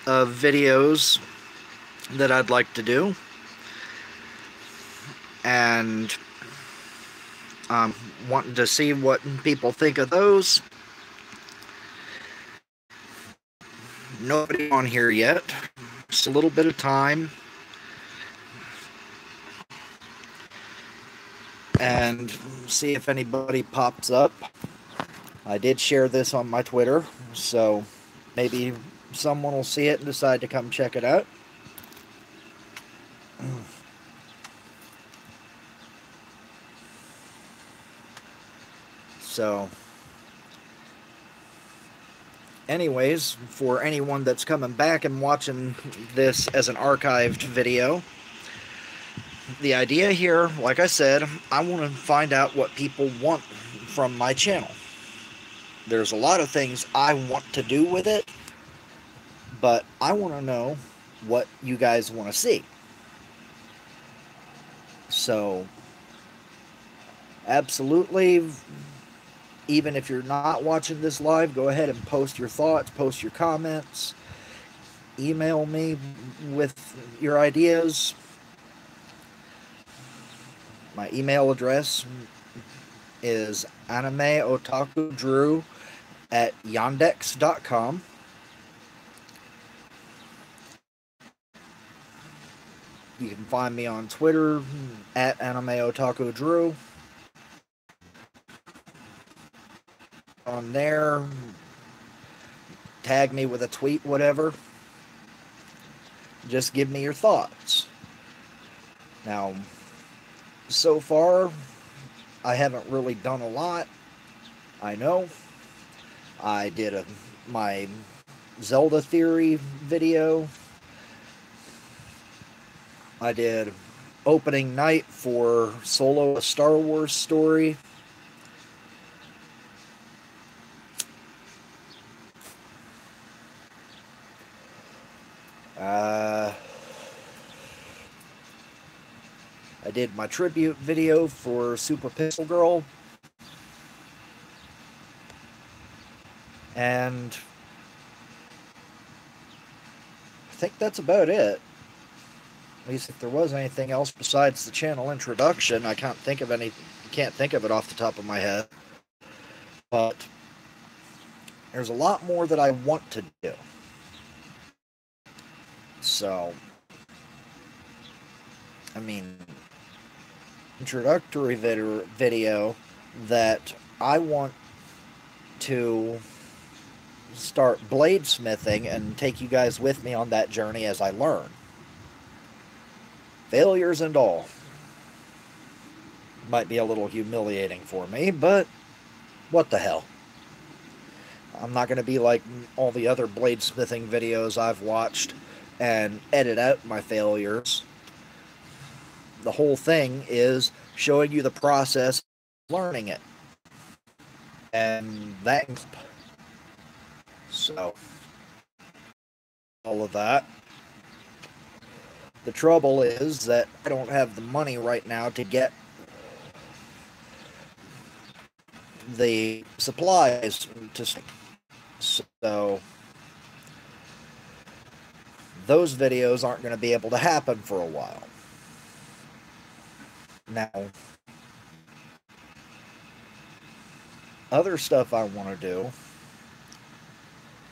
of videos that I'd like to do, and wanting to see what people think of those. Nobody on here yet. Just a little bit of time. And see if anybody pops up. I did share this on my Twitter, so maybe someone will see it and decide to come check it out. So, anyways, for anyone that's coming back and watching this as an archived video, the idea here, like I said, I want to find out what people want from my channel. There's a lot of things I want to do with it, but I want to know what you guys want to see. So, absolutely, even if you're not watching this live, go ahead and post your thoughts, post your comments, email me with your ideas. My email address is animeotakudrew@yandex.com. You can find me on Twitter at animeotakudrew. On there, tag me with a tweet, whatever. Just give me your thoughts. Now, so far, I haven't really done a lot. I know. I did my Zelda theory video. I did opening night for Solo: A Star Wars Story. I did my tribute video for Super Pixel Girl. And I think that's about it. At least if there was anything else besides the channel introduction, I can't think of it off the top of my head. But there's a lot more that I want to do. So, I mean, introductory video that I want to start bladesmithing and take you guys with me on that journey as I learn. Failures and all. Might be a little humiliating for me, but what the hell. I'm not going to be like all the other bladesmithing videos I've watched and edit out my failures. The whole thing is showing you the process, learning it. And that, so, all of that. The trouble is that I don't have the money right now to get the supplies to, so those videos aren't going to be able to happen for a while. Now, other stuff I want to do,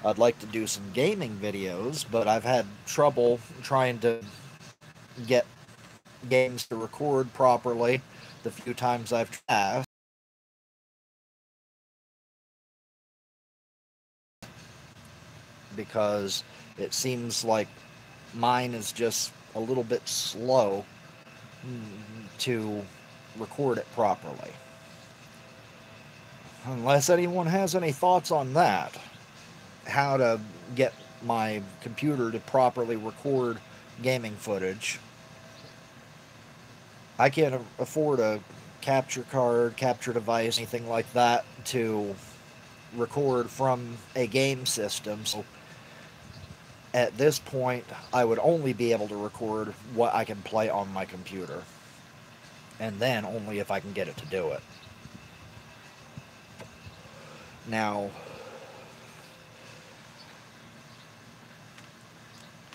I'd like to do some gaming videos, but I've had trouble trying to get games to record properly the few times I've tried. Because it seems like mine is just a little bit slow to record it properly. Unless anyone has any thoughts on that, how to get my computer to properly record gaming footage. I can't afford a capture card, capture device, anything like that to record from a game system, so at this point I would only be able to record what I can play on my computer, and then only if I can get it to do it. Now,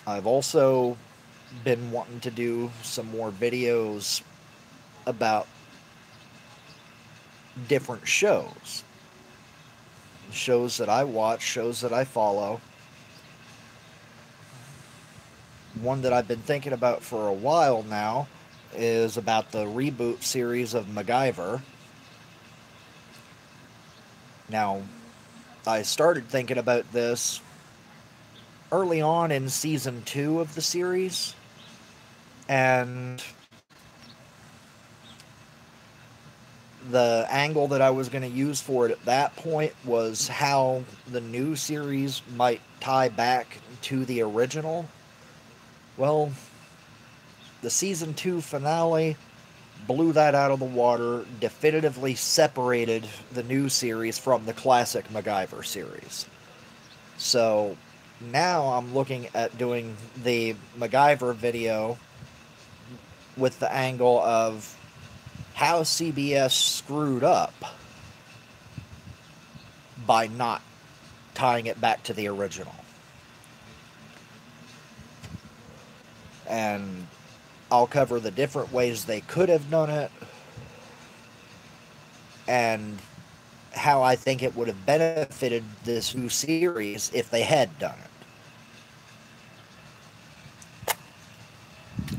I've also been wanting to do some more videos about different shows. Shows that I watch, shows that I follow. One that I've been thinking about for a while now is about the reboot series of MacGyver. Now, I started thinking about this early on in season 2 of the series, and the angle that I was going to use for it at that point was how the new series might tie back to the original. Well, the season 2 finale blew that out of the water, definitively separated the new series from the classic MacGyver series. So now I'm looking at doing the MacGyver video with the angle of how CBS screwed up by not tying it back to the original. And I'll cover the different ways they could have done it and how I think it would have benefited this new series if they had done it.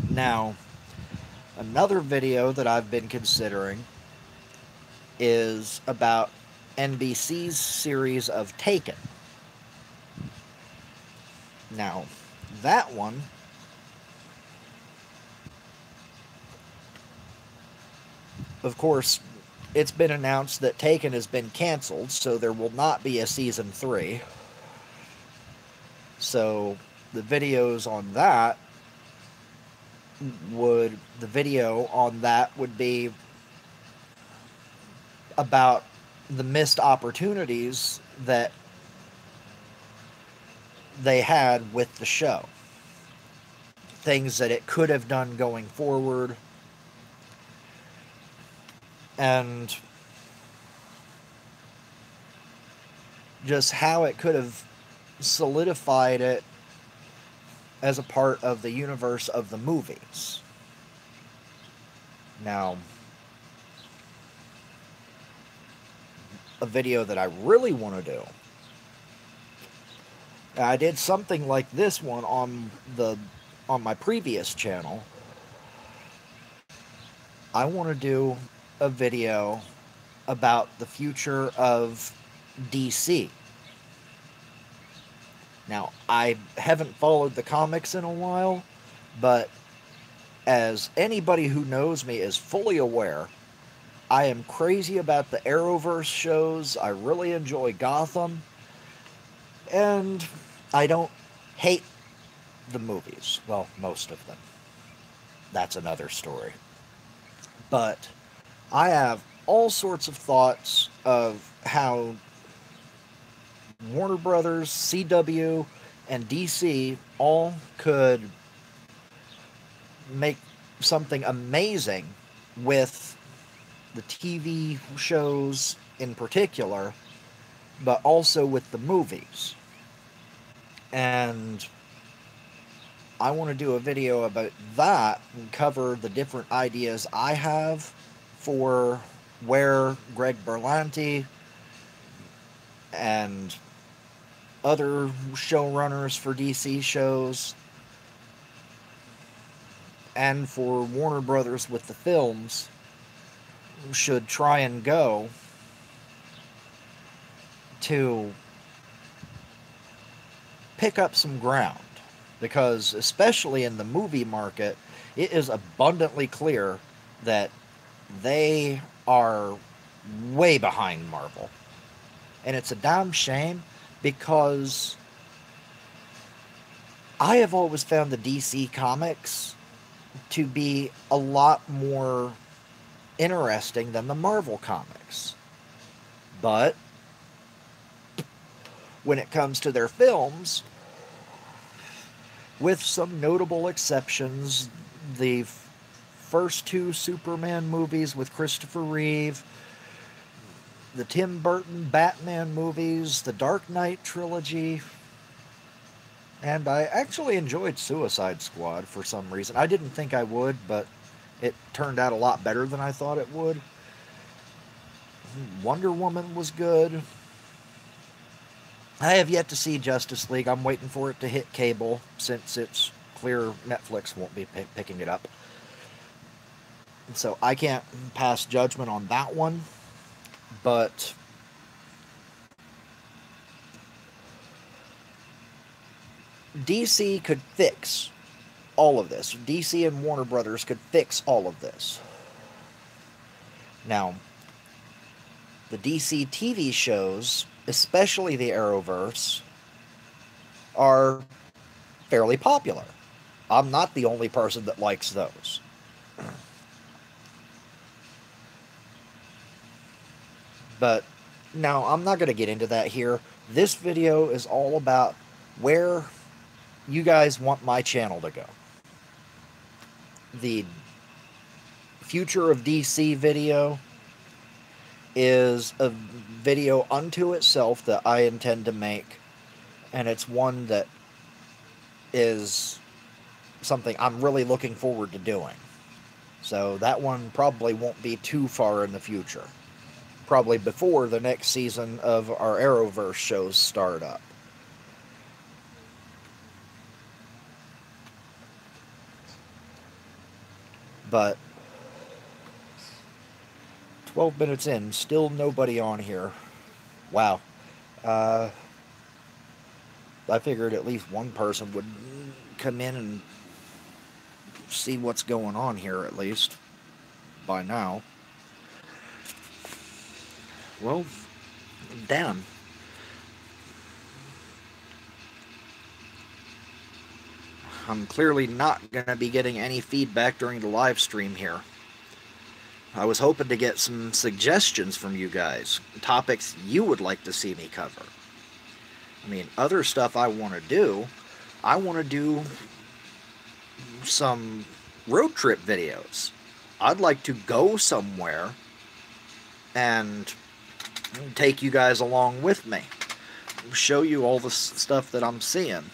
Now, another video that I've been considering is about NBC's series of Taken. Now, that one, of course, it's been announced that Taken has been canceled, so there will not be a season 3. So the videos on that would be about the missed opportunities that they had with the show. Things that it could have done going forward. And just how it could have solidified it as a part of the universe of the movies. Now, a video that I really want to do, I did something like this one on my previous channel. I want to do a video about the future of DC. Now, I haven't followed the comics in a while, but as anybody who knows me is fully aware, I am crazy about the Arrowverse shows. I really enjoy Gotham, and I don't hate the movies. Well, most of them. That's another story. But I have all sorts of thoughts of how Warner Brothers, CW, and DC all could make something amazing with the TV shows in particular, but also with the movies. And I want to do a video about that and cover the different ideas I have for where Greg Berlanti and other showrunners for DC shows and for Warner Brothers with the films should try and go to pick up some ground. Because especially in the movie market, it is abundantly clear that they are way behind Marvel. And it's a damn shame, because I have always found the DC comics to be a lot more interesting than the Marvel comics. But when it comes to their films, with some notable exceptions, the first 2 Superman movies with Christopher Reeve, the Tim Burton Batman movies, the Dark Knight trilogy, And I actually enjoyed Suicide Squad for some reason. I didn't think I would, but it turned out a lot better than I thought it would. Wonder Woman was good. I have yet to see Justice League. I'm waiting for it to hit cable since it's clear Netflix won't be picking it up. So I can't pass judgment on that one. But DC could fix all of this. DC and Warner Brothers could fix all of this. Now, the DC TV shows, especially the Arrowverse, are fairly popular. I'm not the only person that likes those. But now, I'm not going to get into that here. This video is all about where you guys want my channel to go. The future of DC video is a video unto itself that I intend to make, and it's one that is something I'm really looking forward to doing. So that one probably won't be too far in the future. Probably before the next season of our Arrowverse shows start up. But 12 minutes in, still nobody on here. Wow. I figured at least one person would come in and see what's going on here, at least by now. Well, damn. I'm clearly not going to be getting any feedback during the live stream here. I was hoping to get some suggestions from you guys, topics you would like to see me cover. I mean, other stuff I want to do some road trip videos. I'd like to go somewhere and take you guys along with me. Show you all the stuff that I'm seeing.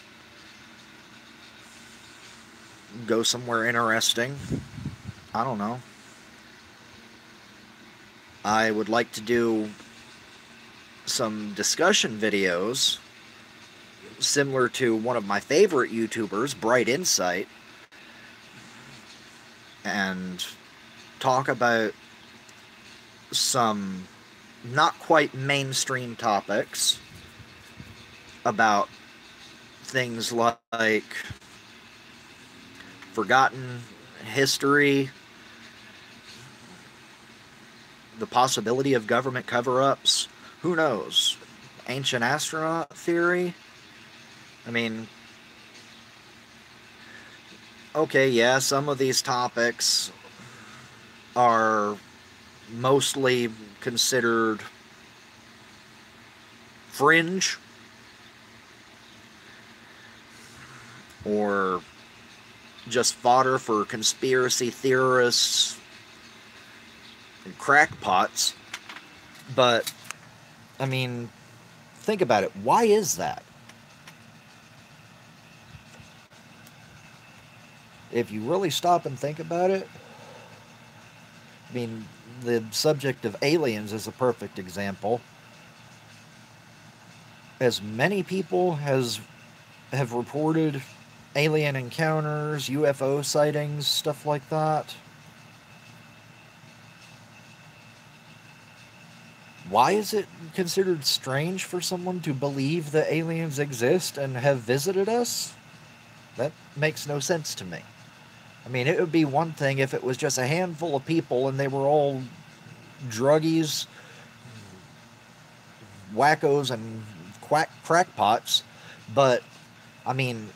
Go somewhere interesting. I don't know. I would like to do some discussion videos similar to one of my favorite YouTubers, Bright Insight, and talk about some not quite mainstream topics about things like forgotten history, the possibility of government cover-ups, who knows, ancient astronaut theory. I mean, okay, yeah, some of these topics are mostly considered fringe or just fodder for conspiracy theorists and crackpots. But, I mean, think about it. Why is that? If you really stop and think about it, I mean, the subject of aliens is a perfect example. As many people have reported alien encounters, UFO sightings, stuff like that, why is it considered strange for someone to believe that aliens exist and have visited us? That makes no sense to me. I mean, it would be one thing if it was just a handful of people and they were all druggies, wackos, and crackpots, but, I mean,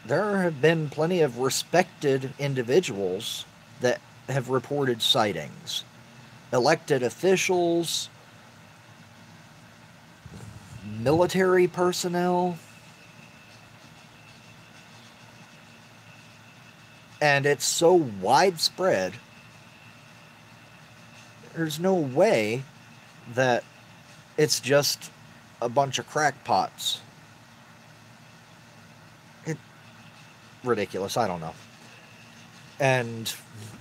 there have been plenty of respected individuals that have reported sightings. Elected officials, military personnel, and it's so widespread, there's no way that it's just a bunch of crackpots It, ridiculous, I don't know. And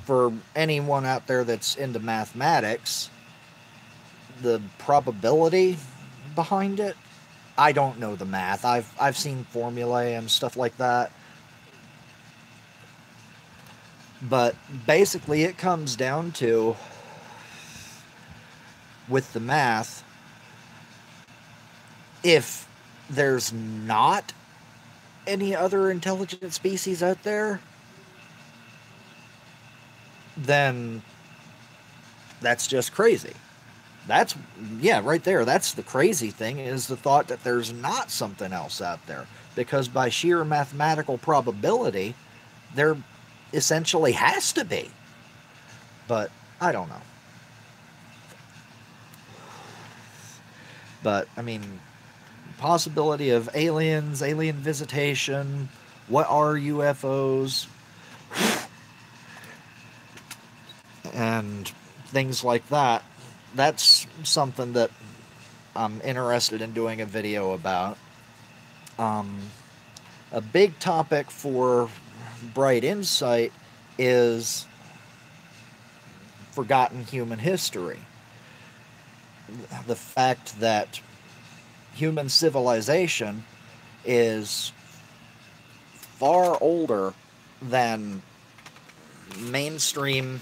for anyone out there that's into mathematics, the probability behind it, I don't know the math. I've seen formulae and stuff like that. But basically it comes down to, with the math, if there's not any other intelligent species out there, then that's just crazy. That's, yeah, right there. That's the crazy thing, is the thought that there's not something else out there. Because by sheer mathematical probability, there essentially has to be. But I don't know. But, I mean, possibility of aliens, alien visitation, what are UFOs, and things like that. That's something that I'm interested in doing a video about. A big topic for Bright Insight is forgotten human history. The fact that human civilization is far older than mainstream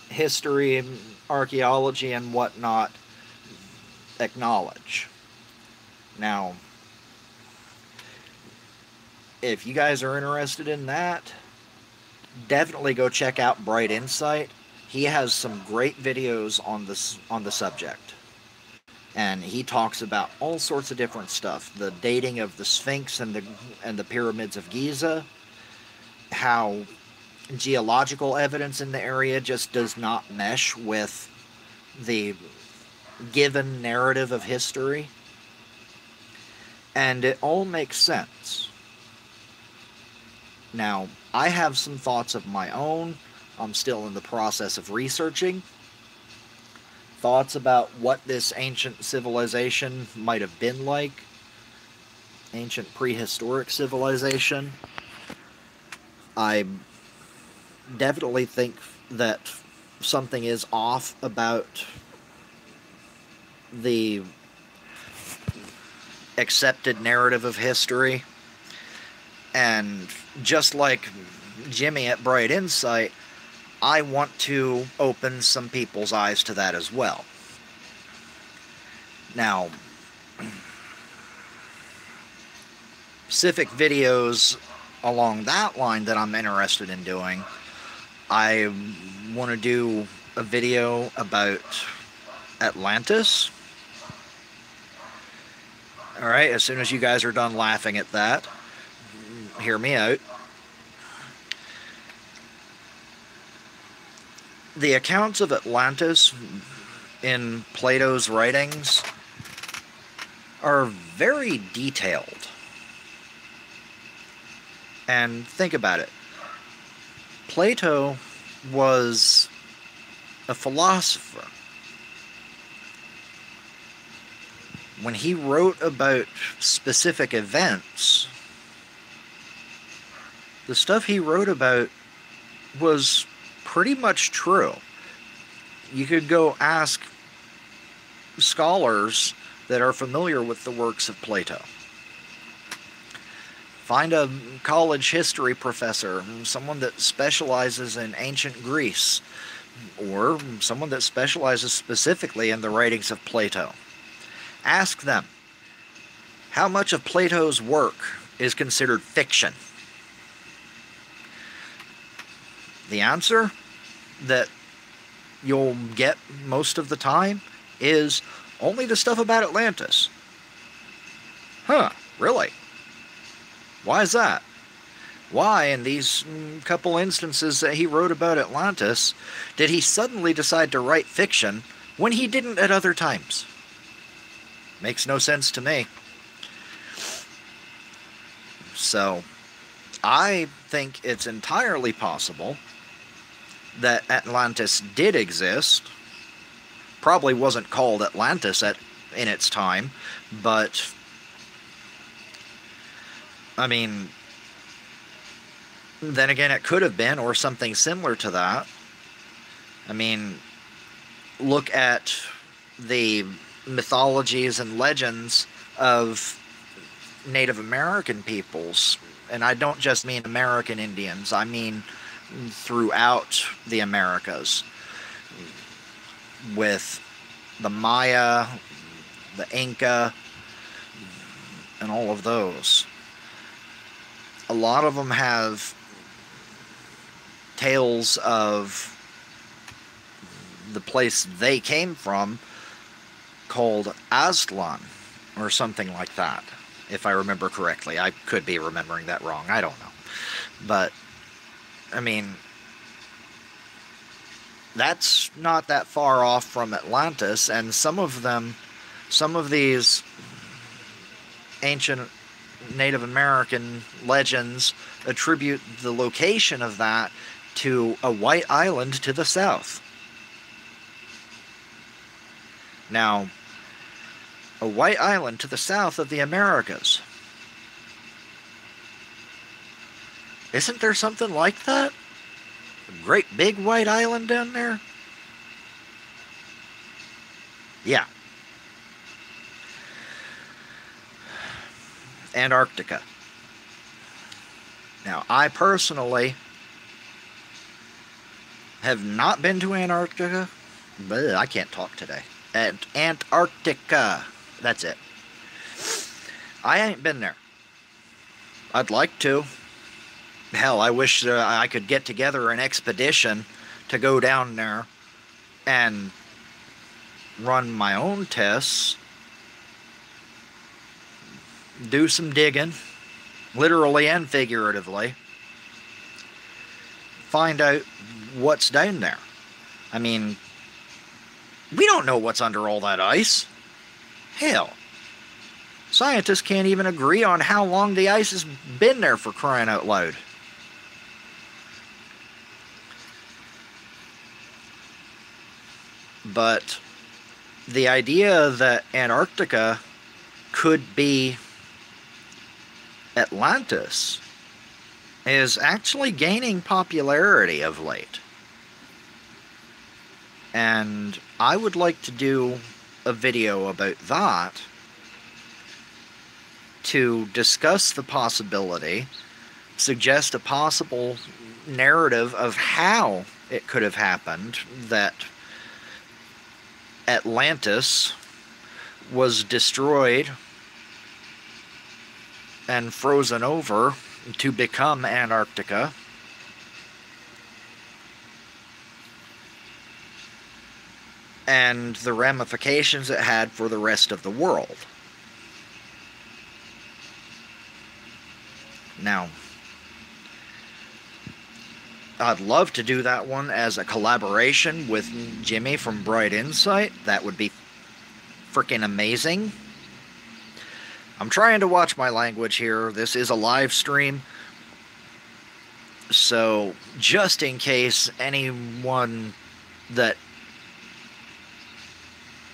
history, archaeology, and whatnot acknowledge. Now, if you guys are interested in that, definitely go check out Bright Insight. He has some great videos on the subject. And he talks about all sorts of different stuff. The dating of the Sphinx and the pyramids of Giza. How geological evidence in the area just does not mesh with the given narrative of history. And it all makes sense. Now, I have some thoughts of my own. I'm still in the process of researching. Thoughts about what this ancient civilization might have been like. Ancient prehistoric civilization. I definitely think that something is off about the accepted narrative of history. And just like Jimmy at Bright Insight, I want to open some people's eyes to that as well. Now, specific videos along that line that I'm interested in doing, I want to do a video about Atlantis. Alright, as soon as you guys are done laughing at that, hear me out. The accounts of Atlantis in Plato's writings are very detailed. And think about it. Plato was a philosopher. When he wrote about specific events, the stuff he wrote about was pretty much true. You could go ask scholars that are familiar with the works of Plato. Find a college history professor, someone that specializes in ancient Greece, or someone that specializes specifically in the writings of Plato. Ask them, how much of Plato's work is considered fiction? The answer that you'll get most of the time is only the stuff about Atlantis. Huh, really? Why is that? Why, in these couple instances that he wrote about Atlantis, did he suddenly decide to write fiction when he didn't at other times? Makes no sense to me. So, I think it's entirely possible that Atlantis did exist. Probably wasn't called Atlantis in its time, but I mean, then again, it could have been, or something similar to that. I mean, look at the mythologies and legends of Native American peoples. And I don't just mean American Indians, I mean throughout the Americas, with the Maya, the Inca, and all of those. A lot of them have tales of the place they came from called Aztlan, or something like that, if I remember correctly. I could be remembering that wrong, I don't know. But, I mean, that's not that far off from Atlantis, and some of these ancient Native American legends attribute the location of that to a white island to the south. Now, a white island to the south of the Americas. Isn't there something like that? A great big white island down there? Yeah. Antarctica. Now, I personally have not been to Antarctica. But I can't talk today. Antarctica. That's it. I ain't been there. I'd like to. Hell, I wish I could get together an expedition to go down there and run my own tests, do some digging, literally and figuratively, find out what's down there. I mean, we don't know what's under all that ice. Hell, scientists can't even agree on how long the ice has been there, for crying out loud. But the idea that Antarctica could be Atlantis is actually gaining popularity of late. And I would like to do a video about that to discuss the possibility, suggest a possible narrative of how it could have happened that Atlantis was destroyed and frozen over to become Antarctica. And the ramifications it had for the rest of the world. Now, I'd love to do that one as a collaboration with Jimmy from Bright Insight. That would be freaking amazing. I'm trying to watch my language here. This is a live stream. So, just in case anyone that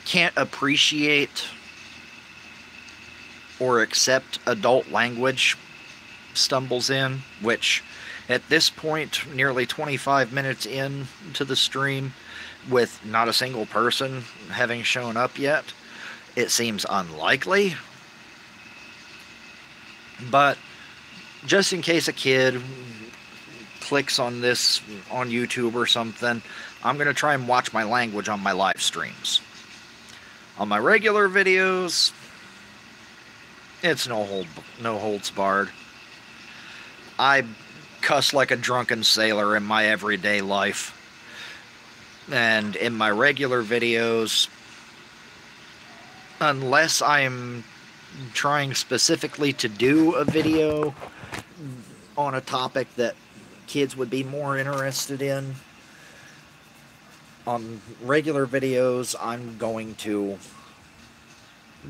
can't appreciate or accept adult language stumbles in, which at this point, nearly 25 minutes into the stream, with not a single person having shown up yet, it seems unlikely. But just in case a kid clicks on this on YouTube or something, I'm going to try and watch my language on my live streams. On my regular videos, it's no holds barred. I cuss like a drunken sailor in my everyday life. And in my regular videos, unless I'm trying specifically to do a video on a topic that kids would be more interested in, on regular videos, I'm going to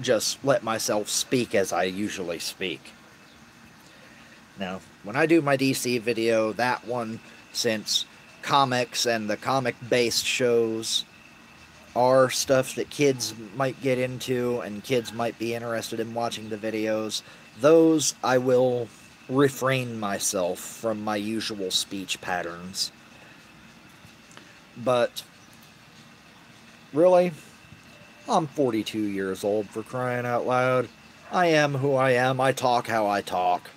just let myself speak as I usually speak. Now, when I do my DC video, that one, since comics and the comic-based shows are stuff that kids might get into and kids might be interested in watching the videos, those I will refrain myself from my usual speech patterns. But really, I'm 42 years old, for crying out loud. I am who I am. I talk how I talk.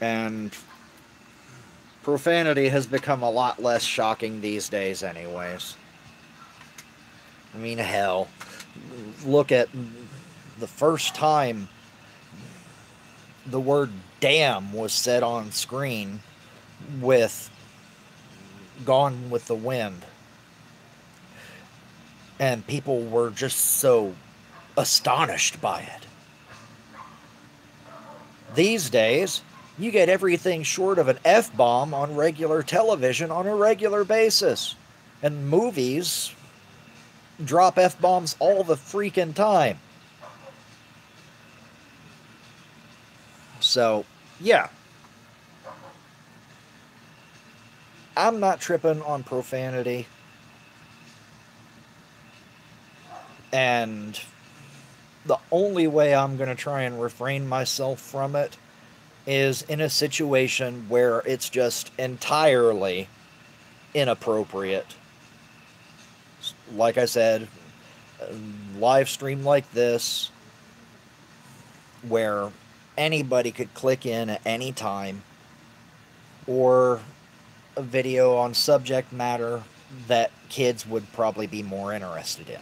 And profanity has become a lot less shocking these days anyways. I mean, hell, look at the first time the word damn was said on screen with Gone with the Wind. And people were just so astonished by it. These days, you get everything short of an F-bomb on regular television on a regular basis. And movies drop F-bombs all the freaking time. So, yeah. I'm not tripping on profanity. And the only way I'm going to try and refrain myself from it is in a situation where it's just entirely inappropriate. Like I said, a live stream like this, where anybody could click in at any time, or a video on subject matter that kids would probably be more interested in.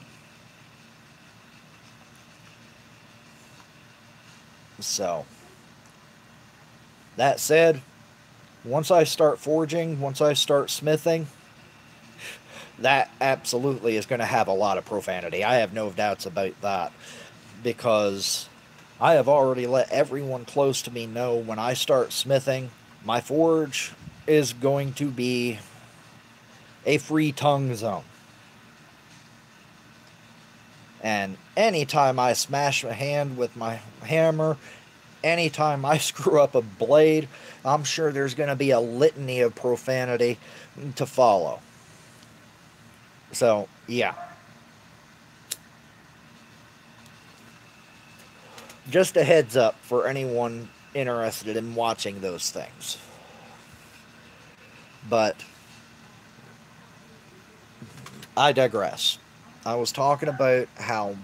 So, that said, once I start forging, once I start smithing, that absolutely is going to have a lot of profanity. I have no doubts about that, because I have already let everyone close to me know when I start smithing, my forge is going to be a free tongue zone. And anytime I smash a hand with my hammer, anytime I screw up a blade, I'm sure there's going to be a litany of profanity to follow. So, yeah. Just a heads up for anyone interested in watching those things. But I digress. I was talking about how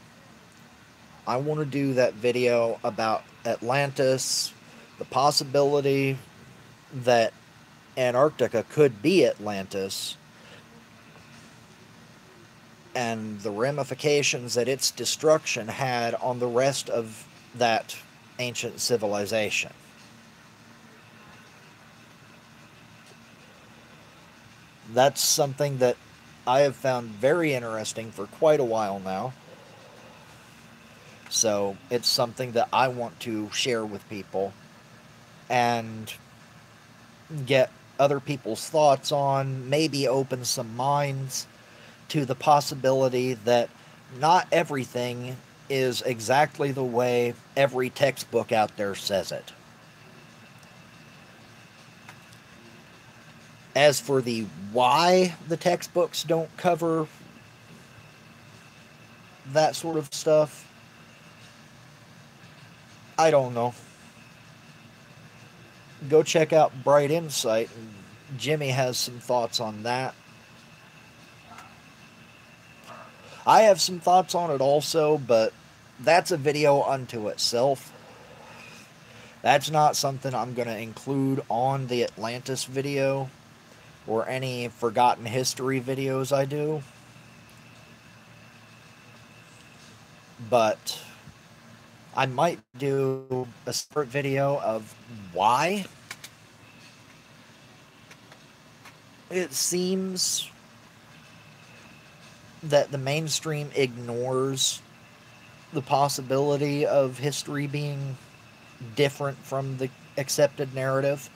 I want to do that video about Atlantis, the possibility that Antarctica could be Atlantis, and the ramifications that its destruction had on the rest of that ancient civilization. That's something that I have found very interesting for quite a while now. So it's something that I want to share with people and get other people's thoughts on, maybe open some minds to the possibility that not everything is exactly the way every textbook out there says it. As for the why the textbooks don't cover that sort of stuff, I don't know. Go check out Bright Insight. Jimmy has some thoughts on that. I have some thoughts on it also, but that's a video unto itself. That's not something I'm going to include on the Atlantis video or any Forgotten History videos I do. But I might do a separate video of why it seems that the mainstream ignores the possibility of history being different from the accepted narrative.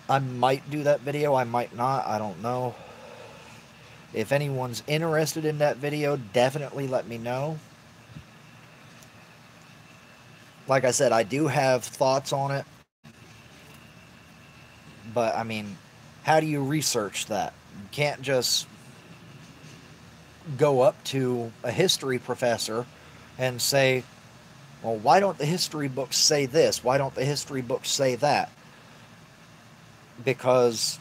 I might do that video, I might not, I don't know. If anyone's interested in that video, definitely let me know. Like I said, I do have thoughts on it. But, I mean, how do you research that? You can't just go up to a history professor and say, well, why don't the history books say this? Why don't the history books say that? Because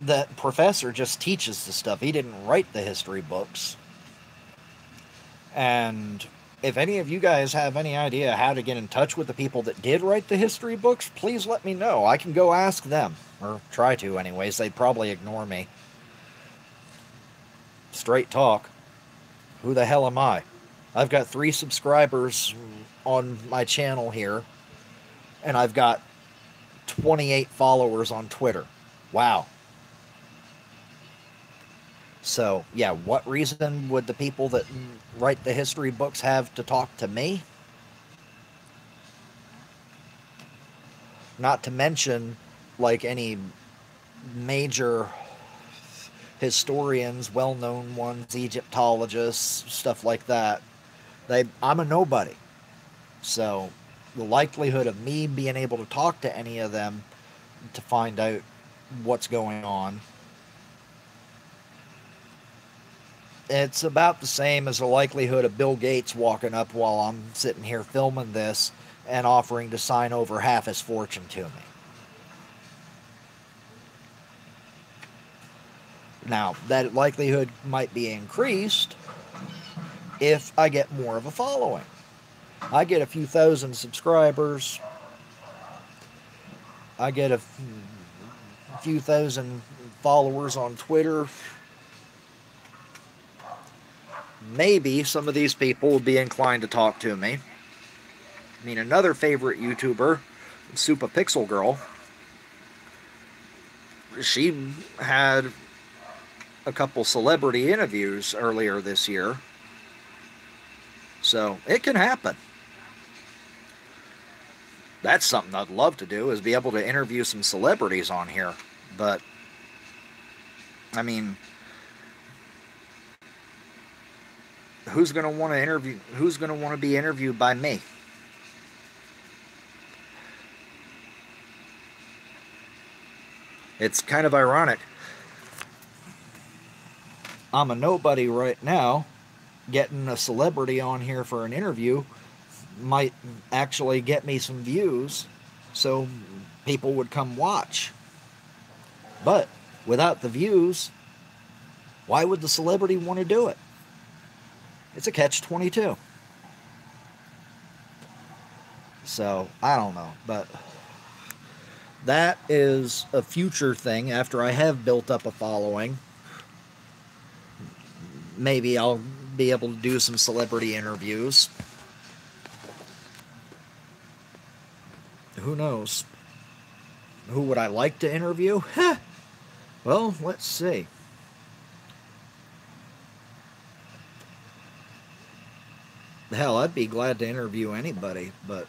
that professor just teaches the stuff. He didn't write the history books. And if any of you guys have any idea how to get in touch with the people that did write the history books, please let me know. I can go ask them. Or try to, anyways. They'd probably ignore me. Straight talk. Who the hell am I? I've got 3 subscribers on my channel here. And I've got 28 followers on Twitter. Wow. So, yeah, what reason would the people that write the history books have to talk to me? Not to mention, like, any major historians, well-known ones, Egyptologists, stuff like that. I'm a nobody. So, the likelihood of me being able to talk to any of them to find out what's going on, it's about the same as the likelihood of Bill Gates walking up while I'm sitting here filming this and offering to sign over half his fortune to me. Now, that likelihood might be increased if I get more of a following. I get a few thousand subscribers. I get a few thousand followers on Twitter. Maybe some of these people will be inclined to talk to me. I mean, another favorite YouTuber, Supa Pixel Girl, she had a couple celebrity interviews earlier this year. So, it can happen. That's something I'd love to do, is be able to interview some celebrities on here. But, I mean, who's going to want to be interviewed by me? It's kind of ironic. I'm a nobody right now. Getting a celebrity on here for an interview might actually get me some views, so people would come watch. But without the views, why would the celebrity want to do it? It's a catch-22. So, I don't know, but that is a future thing. After I have built up a following, maybe I'll be able to do some celebrity interviews. Who knows? Who would I like to interview? Well, let's see. Hell, I'd be glad to interview anybody, but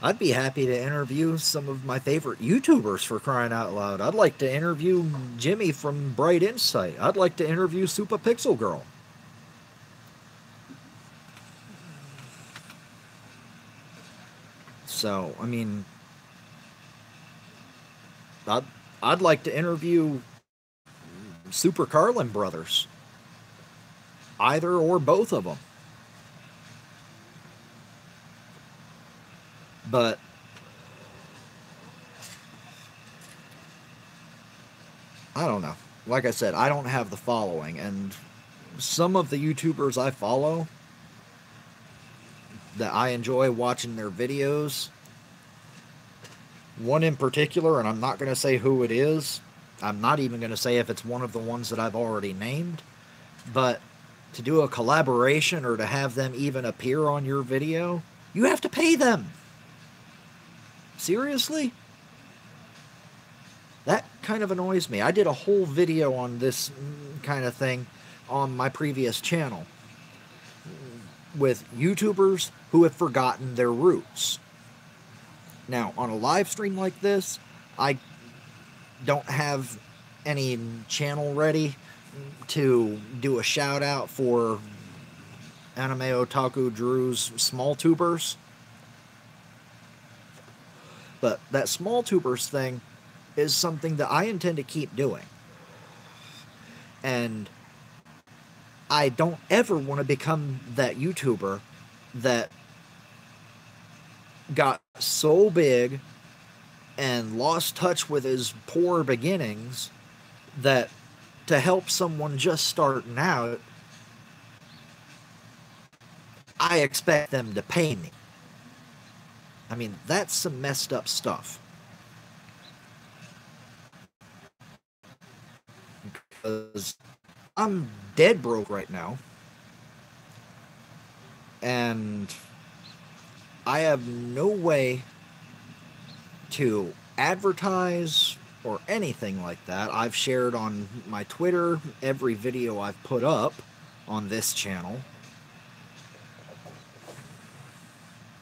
I'd be happy to interview some of my favorite YouTubers, for crying out loud. I'd like to interview Jimmy from Bright Insight. I'd like to interview Supa Pixel Girl. So, I mean, I'd like to interview Super Carlin Brothers. Either or both of them. But I don't know. Like I said, I don't have the following, and some of the YouTubers I follow that I enjoy watching their videos, one in particular, and I'm not going to say who it is. I'm not even going to say if it's one of the ones that I've already named, but to do a collaboration or to have them even appear on your video, you have to pay them. Seriously? That kind of annoys me. I did a whole video on this kind of thing on my previous channel with YouTubers who have forgotten their roots. Now, on a live stream like this, I don't have any channel ready to do a shout out for Anime Otaku Drew's Small Tubers. But that Small Tubers thing is something that I intend to keep doing. And I don't ever want to become that YouTuber that got so big and lost touch with his poor beginnings that to help someone just starting out, I expect them to pay me. I mean, that's some messed up stuff. Because I'm dead broke right now. And I have no way to advertise or anything like that. I've shared on my Twitter every video I've put up on this channel.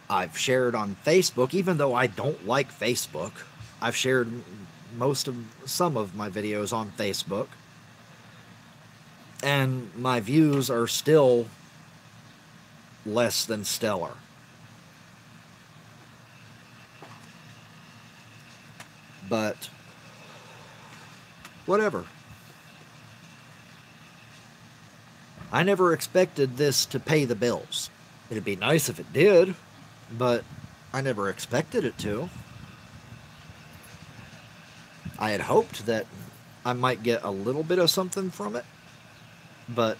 I've shared on Facebook, even though I don't like Facebook. I've shared some of my videos on Facebook. And my views are still less than stellar. But whatever. I never expected this to pay the bills. It'd be nice if it did, but I never expected it to. I had hoped that I might get a little bit of something from it, but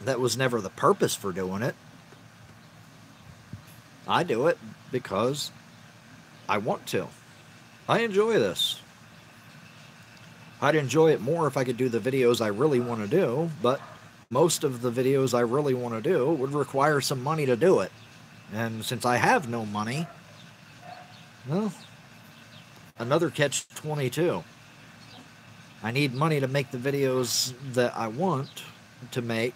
that was never the purpose for doing it. I do it because I want to. I enjoy this. I'd enjoy it more if I could do the videos I really want to do, but most of the videos I really want to do would require some money to do it. And since I have no money, well, another catch-22. I need money to make the videos that I want to make.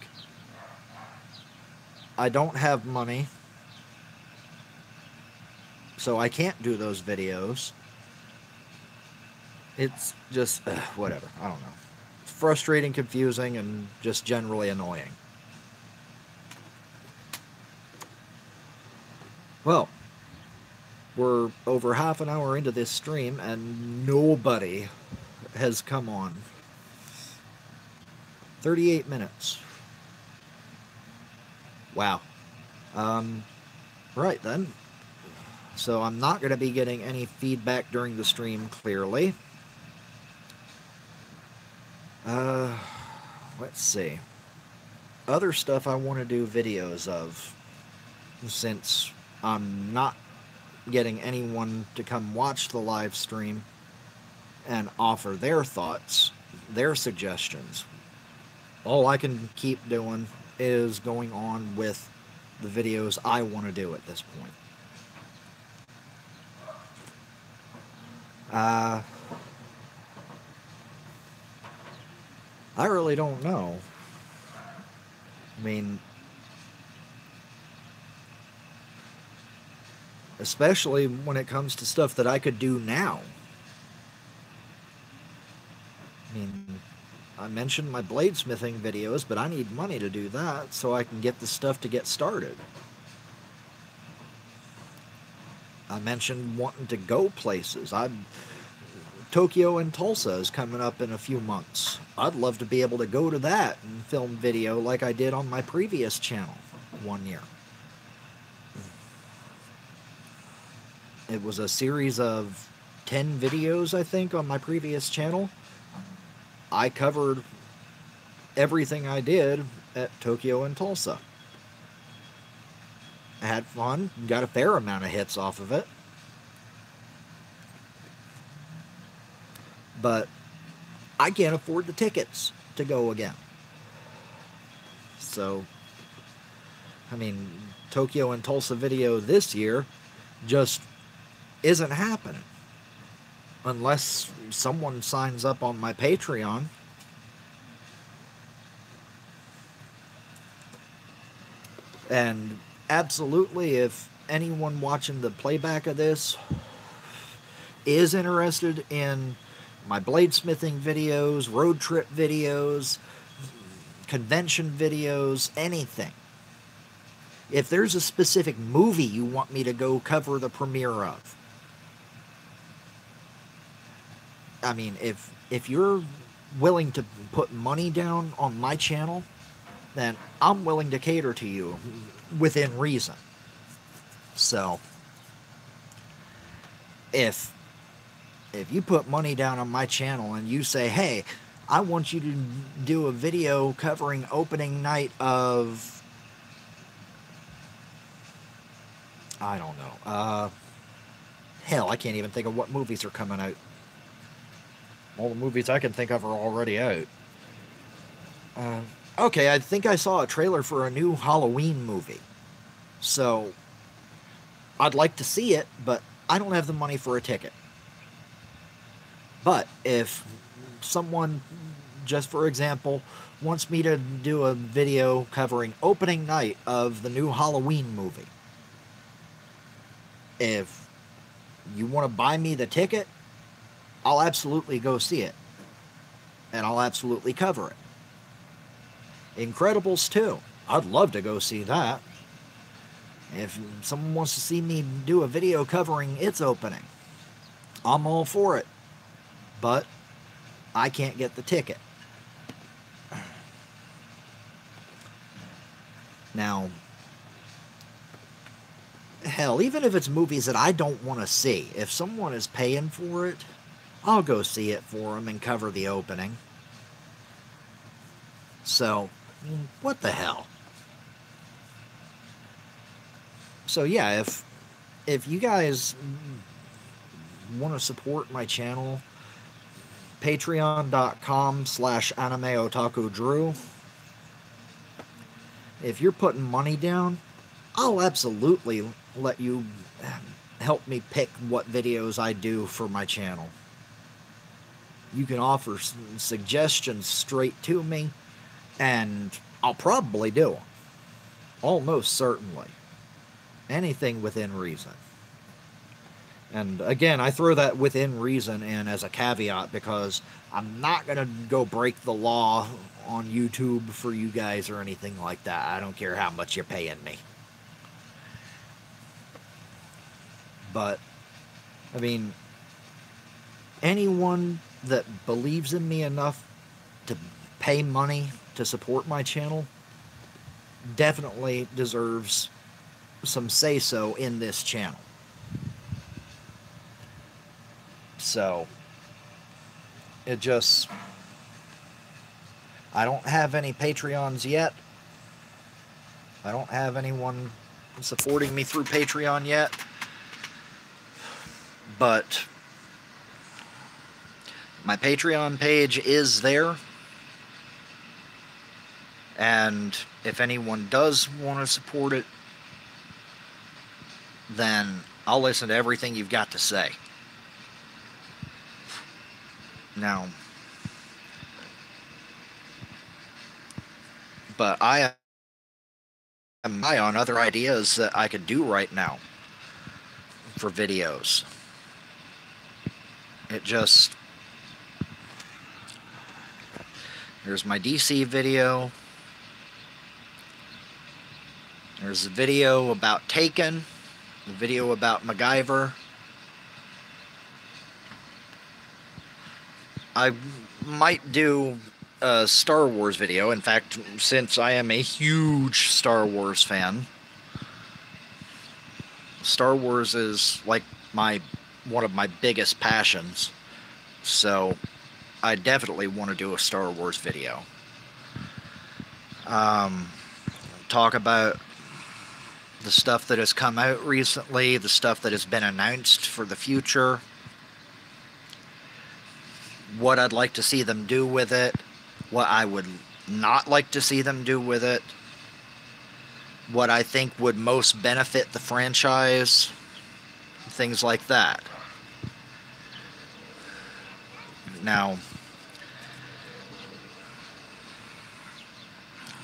I don't have money, so I can't do those videos. It's just, whatever, I don't know. It's frustrating, confusing, and just generally annoying. Well, we're over half an hour into this stream, and nobody has come on. 38 minutes. Wow. Right then. So I'm not going to be getting any feedback during the stream, clearly. Let's see. Other stuff I want to do videos of, since I'm not getting anyone to come watch the live stream and offer their thoughts, their suggestions. All I can keep doing is going on with the videos I want to do at this point. I really don't know. I mean, especially when it comes to stuff that I could do now. I mean, I mentioned my bladesmithing videos, but I need money to do that so I can get the stuff to get started. I mentioned wanting to go places. Tokyo and Tulsa is coming up in a few months. I'd love to be able to go to that and film video like I did on my previous channel one year. It was a series of 10 videos, I think, on my previous channel. I covered everything I did at Tokyo and Tulsa. I had fun, got a fair amount of hits off of it. But I can't afford the tickets to go again. So, I mean, Tokyo and Tulsa video this year just isn't happening. Unless someone signs up on my Patreon. And absolutely, if anyone watching the playback of this is interested in my bladesmithing videos, road trip videos, convention videos, anything. If there's a specific movie you want me to go cover the premiere of, I mean, if you're willing to put money down on my channel, then I'm willing to cater to you within reason. So, if you put money down on my channel and you say, hey, I want you to do a video covering opening night of, I don't know, hell, I can't even think of what movies are coming out. All the movies I can think of are already out. Okay, I think I saw a trailer for a new Halloween movie. So, I'd like to see it, but I don't have the money for a ticket. But if someone, just for example, wants me to do a video covering opening night of the new Halloween movie, if you want to buy me the ticket, I'll absolutely go see it. And I'll absolutely cover it. Incredibles 2. I'd love to go see that. If someone wants to see me do a video covering its opening, I'm all for it. But I can't get the ticket. Now, hell, even if it's movies that I don't want to see, if someone is paying for it, I'll go see it for them and cover the opening. So, what the hell? So yeah, if you guys want to support my channel, patreon.com/animeotakudrew. If you're putting money down, I'll absolutely let you help me pick what videos I do for my channel. You can offer suggestions straight to me, and I'll probably do them. Almost certainly. Anything within reason. And again, I throw that within reason in as a caveat because I'm not going to go break the law on YouTube for you guys or anything like that. I don't care how much you're paying me. But, I mean, anyone that believes in me enough to pay money to support my channel definitely deserves some say-so in this channel. So, it just, I don't have any Patreons yet. I don't have anyone supporting me through Patreon yet. But my Patreon page is there. And if anyone does want to support it, then I'll listen to everything you've got to say. Now, but I am high on other ideas that I could do right now for videos. It just, there's my DC video. There's a video about Taken, a video about MacGyver. I might do a Star Wars video. In fact, since I am a huge Star Wars fan, Star Wars is like one of my biggest passions. So I definitely want to do a Star Wars video. Talk about the stuff that has come out recently, the stuff that has been announced for the future, what I'd like to see them do with it, what I would not like to see them do with it, what I think would most benefit the franchise, things like that. Now,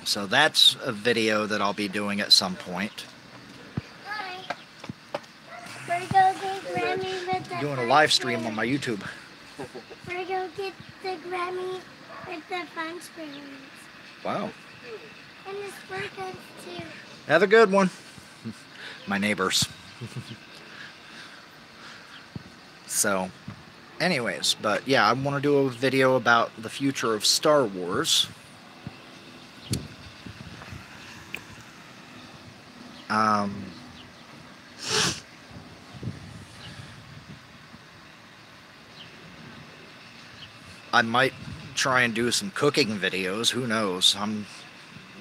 so that's a video that I'll be doing at some point. Hi. We're going to get Grammy with the Doing a live stream on my YouTube. We're going to get the Grammy with the fun springs. Wow. And the spray guns too. Have a good one. My neighbors. So, Anyways, but yeah, I want to do a video about the future of Star Wars. I might try and do some cooking videos. Who knows? I'm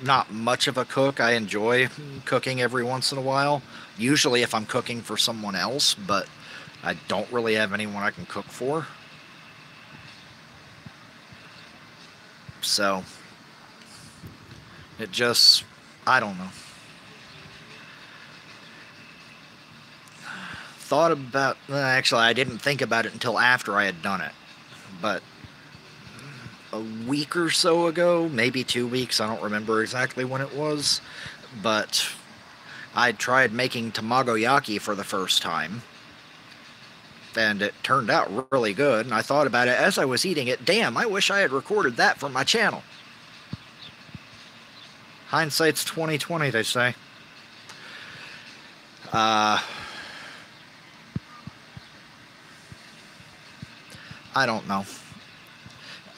not much of a cook. I enjoy cooking every once in a while. Usually if I'm cooking for someone else, but I don't really have anyone I can cook for. So, it just, I don't know. Thought about, actually, I didn't think about it until after I had done it. But a week or so ago, maybe 2 weeks, I don't remember exactly when it was, but I tried making tamagoyaki for the first time. And it turned out really good, and I thought about it as I was eating it. Damn, I wish I had recorded that for my channel. Hindsight's 20/20, they say. I don't know.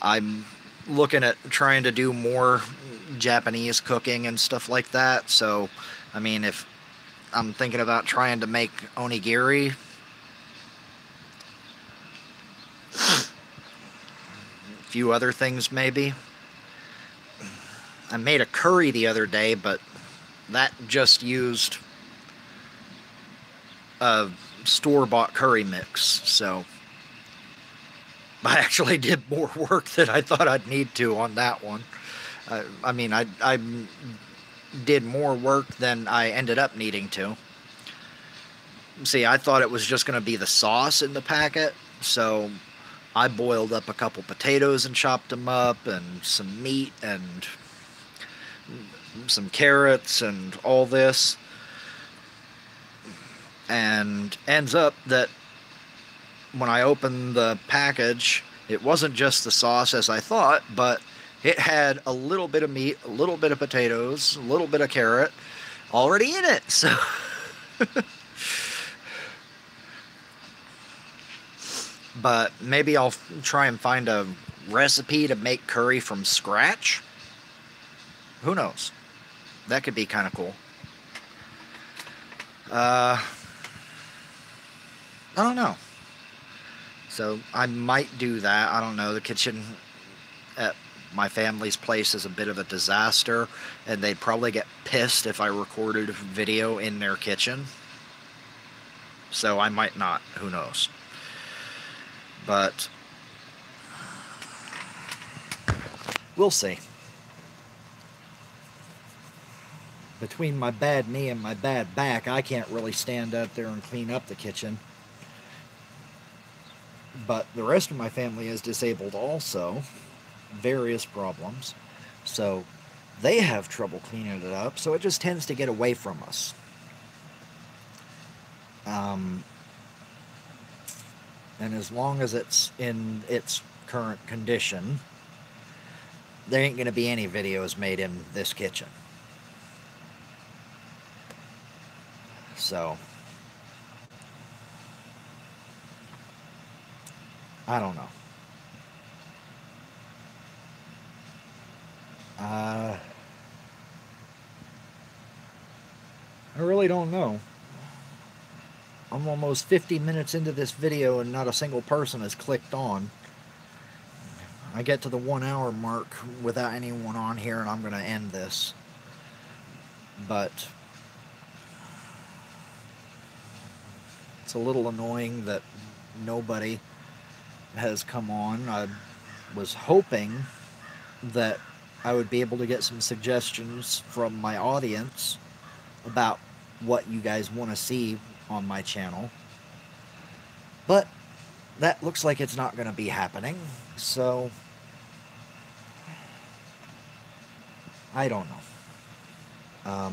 I'm looking at trying to do more Japanese cooking and stuff like that, so, I mean, if I'm thinking about trying to make onigiri, a few other things maybe. I made a curry the other day, but that just used a store-bought curry mix, so I actually did more work than I thought I'd need to on that one. I mean, I did more work than I ended up needing to. See, I thought it was just going to be the sauce in the packet, so I boiled up a couple potatoes and chopped them up, and some meat, and some carrots, and all this. And ends up that when I opened the package, it wasn't just the sauce as I thought, but it had a little bit of meat, a little bit of potatoes, a little bit of carrot already in it. So but maybe I'll try and find a recipe to make curry from scratch. Who knows? That could be kind of cool. I don't know. So I might do that. I don't know. The kitchen at my family's place is a bit of a disaster, and they'd probably get pissed if I recorded a video in their kitchen. So I might not. Who knows? But we'll see. Between my bad knee and my bad back, I can't really stand out there and clean up the kitchen. But the rest of my family is disabled also. Various problems. So they have trouble cleaning it up, so it just tends to get away from us. And as long as it's in its current condition, there ain't going to be any videos made in this kitchen. So, I don't know. I really don't know. I'm almost 50 minutes into this video and not a single person has clicked on. I get to the 1 hour mark without anyone on here and I'm going to end this. But it's a little annoying that nobody has come on. I was hoping that I would be able to get some suggestions from my audience about what you guys want to see on my channel. But that looks like it's not going to be happening. So I don't know.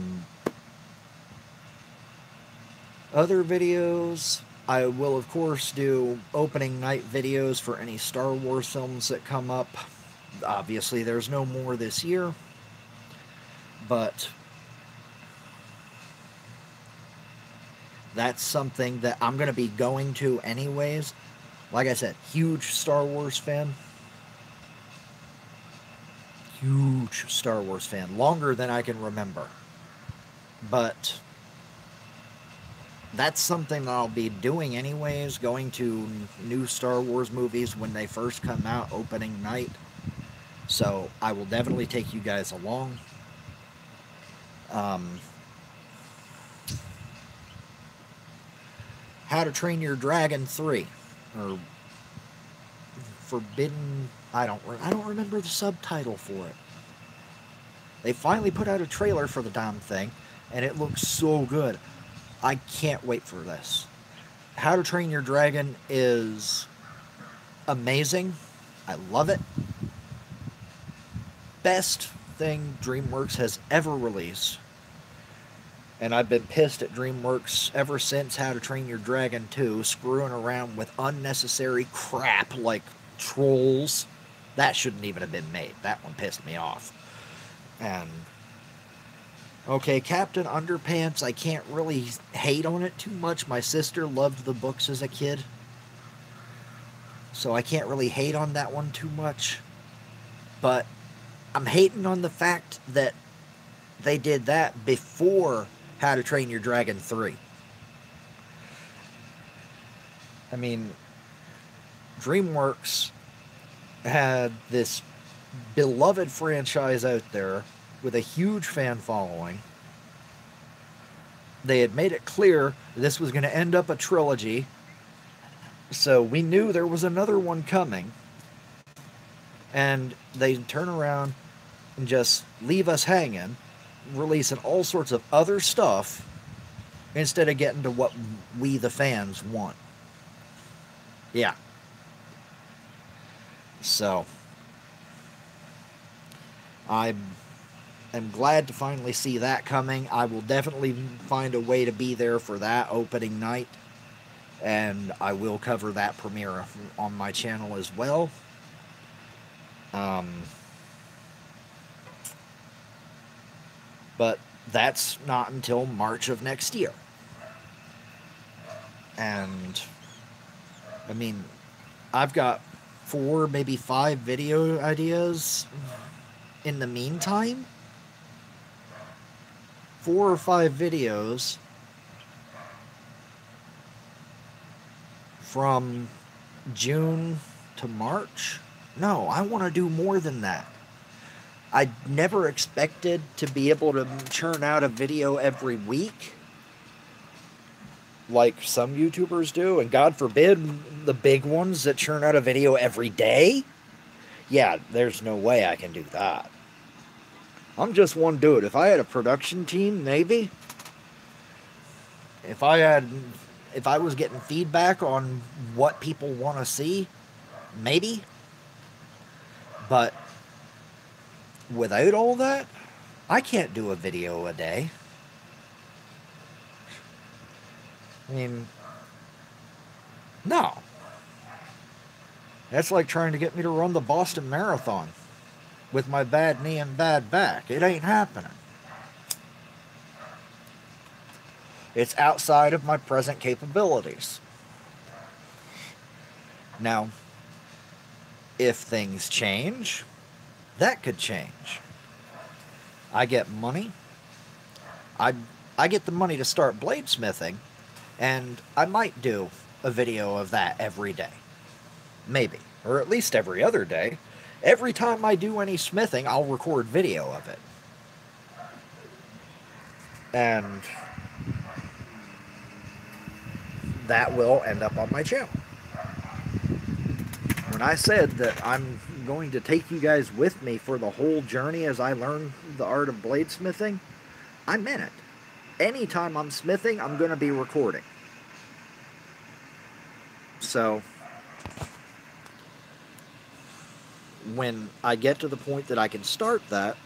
Other videos, I will of course do opening night videos for any Star Wars films that come up. Obviously there's no more this year, but that's something that I'm going to be going to anyways. Like I said, huge Star Wars fan. Huge Star Wars fan. Longer than I can remember. But that's something that I'll be doing anyways, going to new Star Wars movies when they first come out opening night. So I will definitely take you guys along. How to Train Your Dragon 3, or Forbidden, I don't remember the subtitle for it. They finally put out a trailer for the damn thing, and it looks so good. I can't wait for this. How to Train Your Dragon is amazing. I love it. Best thing DreamWorks has ever released. And I've been pissed at DreamWorks ever since How to Train Your Dragon 2, screwing around with unnecessary crap like Trolls. That shouldn't even have been made. That one pissed me off. And okay, Captain Underpants, I can't really hate on it too much. My sister loved the books as a kid, so I can't really hate on that one too much. But I'm hating on the fact that they did that before How to Train Your Dragon 3. I mean, DreamWorks had this beloved franchise out there with a huge fan following. They had made it clear this was going to end up a trilogy, so we knew there was another one coming. And they turn around and just leave us hanging, releasing all sorts of other stuff instead of getting to what we, the fans, want. Yeah. So I am glad to finally see that coming. I will definitely find a way to be there for that opening night, and I will cover that premiere on my channel as well. But that's not until March of next year. And I mean, I've got 4, maybe 5 video ideas in the meantime. 4 or 5 videos from June to March. No, I want to do more than that. I never expected to be able to churn out a video every week like some YouTubers do, and God forbid the big ones that churn out a video every day. Yeah, there's no way I can do that. I'm just one dude. If I had a production team, maybe. If I was getting feedback on what people want to see, maybe. But without all that, I can't do a video a day. I mean, no. That's like trying to get me to run the Boston Marathon with my bad knee and bad back. It ain't happening. It's outside of my present capabilities. Now, if things change, that could change. I get money. I get the money to start bladesmithing, and I might do a video of that every day. Maybe. Or at least every other day. Every time I do any smithing, I'll record video of it. And that will end up on my channel. When I said that I'm going to take you guys with me for the whole journey as I learn the art of bladesmithing, I meant it. Anytime I'm smithing, I'm going to be recording. So when I get to the point that I can start that,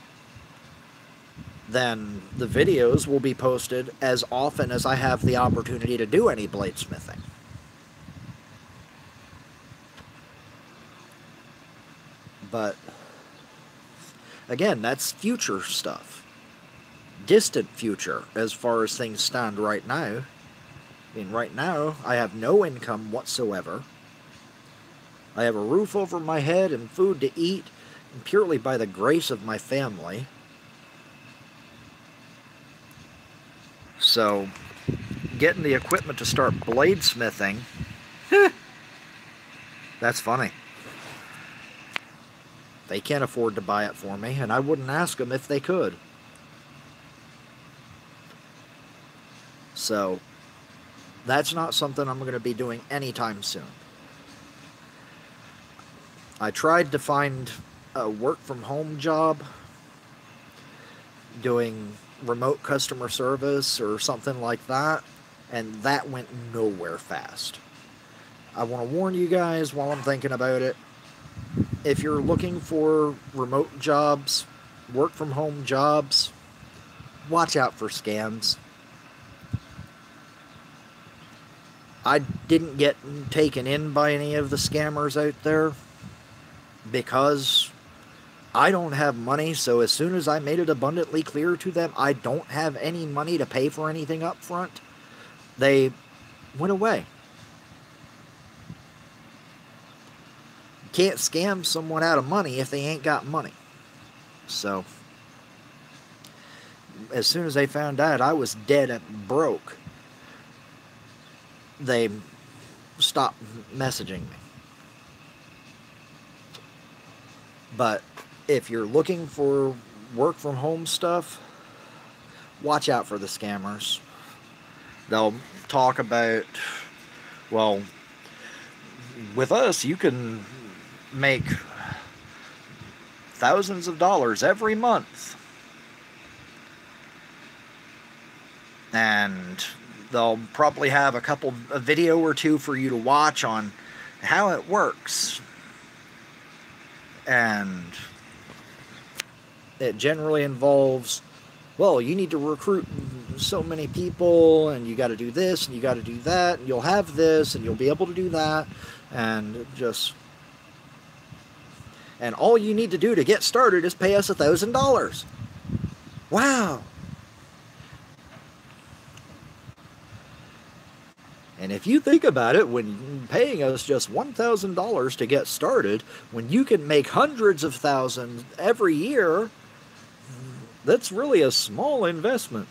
then the videos will be posted as often as I have the opportunity to do any bladesmithing. But again, that's future stuff. Distant future as far as things stand right now. I mean, right now, I have no income whatsoever. I have a roof over my head and food to eat, and purely by the grace of my family. So, getting the equipment to start bladesmithing, that's funny. They can't afford to buy it for me, and I wouldn't ask them if they could. So, that's not something I'm going to be doing anytime soon. I tried to find a work-from-home job, doing remote customer service or something like that, and that went nowhere fast. I want to warn you guys while I'm thinking about it, if you're looking for remote jobs, work-from-home jobs, watch out for scams. I didn't get taken in by any of the scammers out there because I don't have money, so as soon as I made it abundantly clear to them I don't have any money to pay for anything up front, they went away. You can't scam someone out of money if they ain't got money. So, as soon as they found out I was dead and broke, they stopped messaging me. But if you're looking for work from home stuff, watch out for the scammers. They'll talk about, well, with us you can make thousands of dollars every month. And they'll probably have a video or two for you to watch on how it works. And it generally involves, well, you need to recruit so many people, and you got to do this, and you got to do that, and you'll have this, and you'll be able to do that, and all you need to do to get started is pay us $1,000. Wow. And if you think about it, when paying us just $1,000 to get started, when you can make hundreds of thousands every year, that's really a small investment.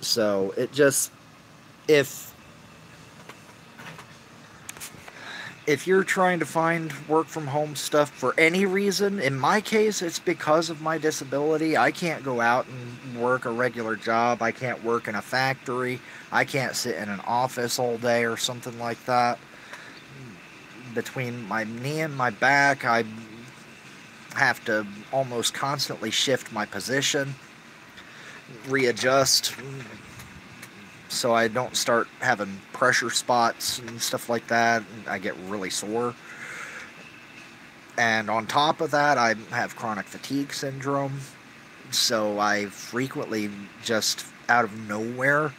So it just, if you're trying to find work from home stuff for any reason, in my case, it's because of my disability. I can't go out and work a regular job. I can't work in a factory. I can't sit in an office all day or something like that. Between my knee and my back, I have to almost constantly shift my position, readjust, so I don't start having pressure spots and stuff like that. I get really sore. And on top of that, I have chronic fatigue syndrome. So I frequently, just out of nowhere,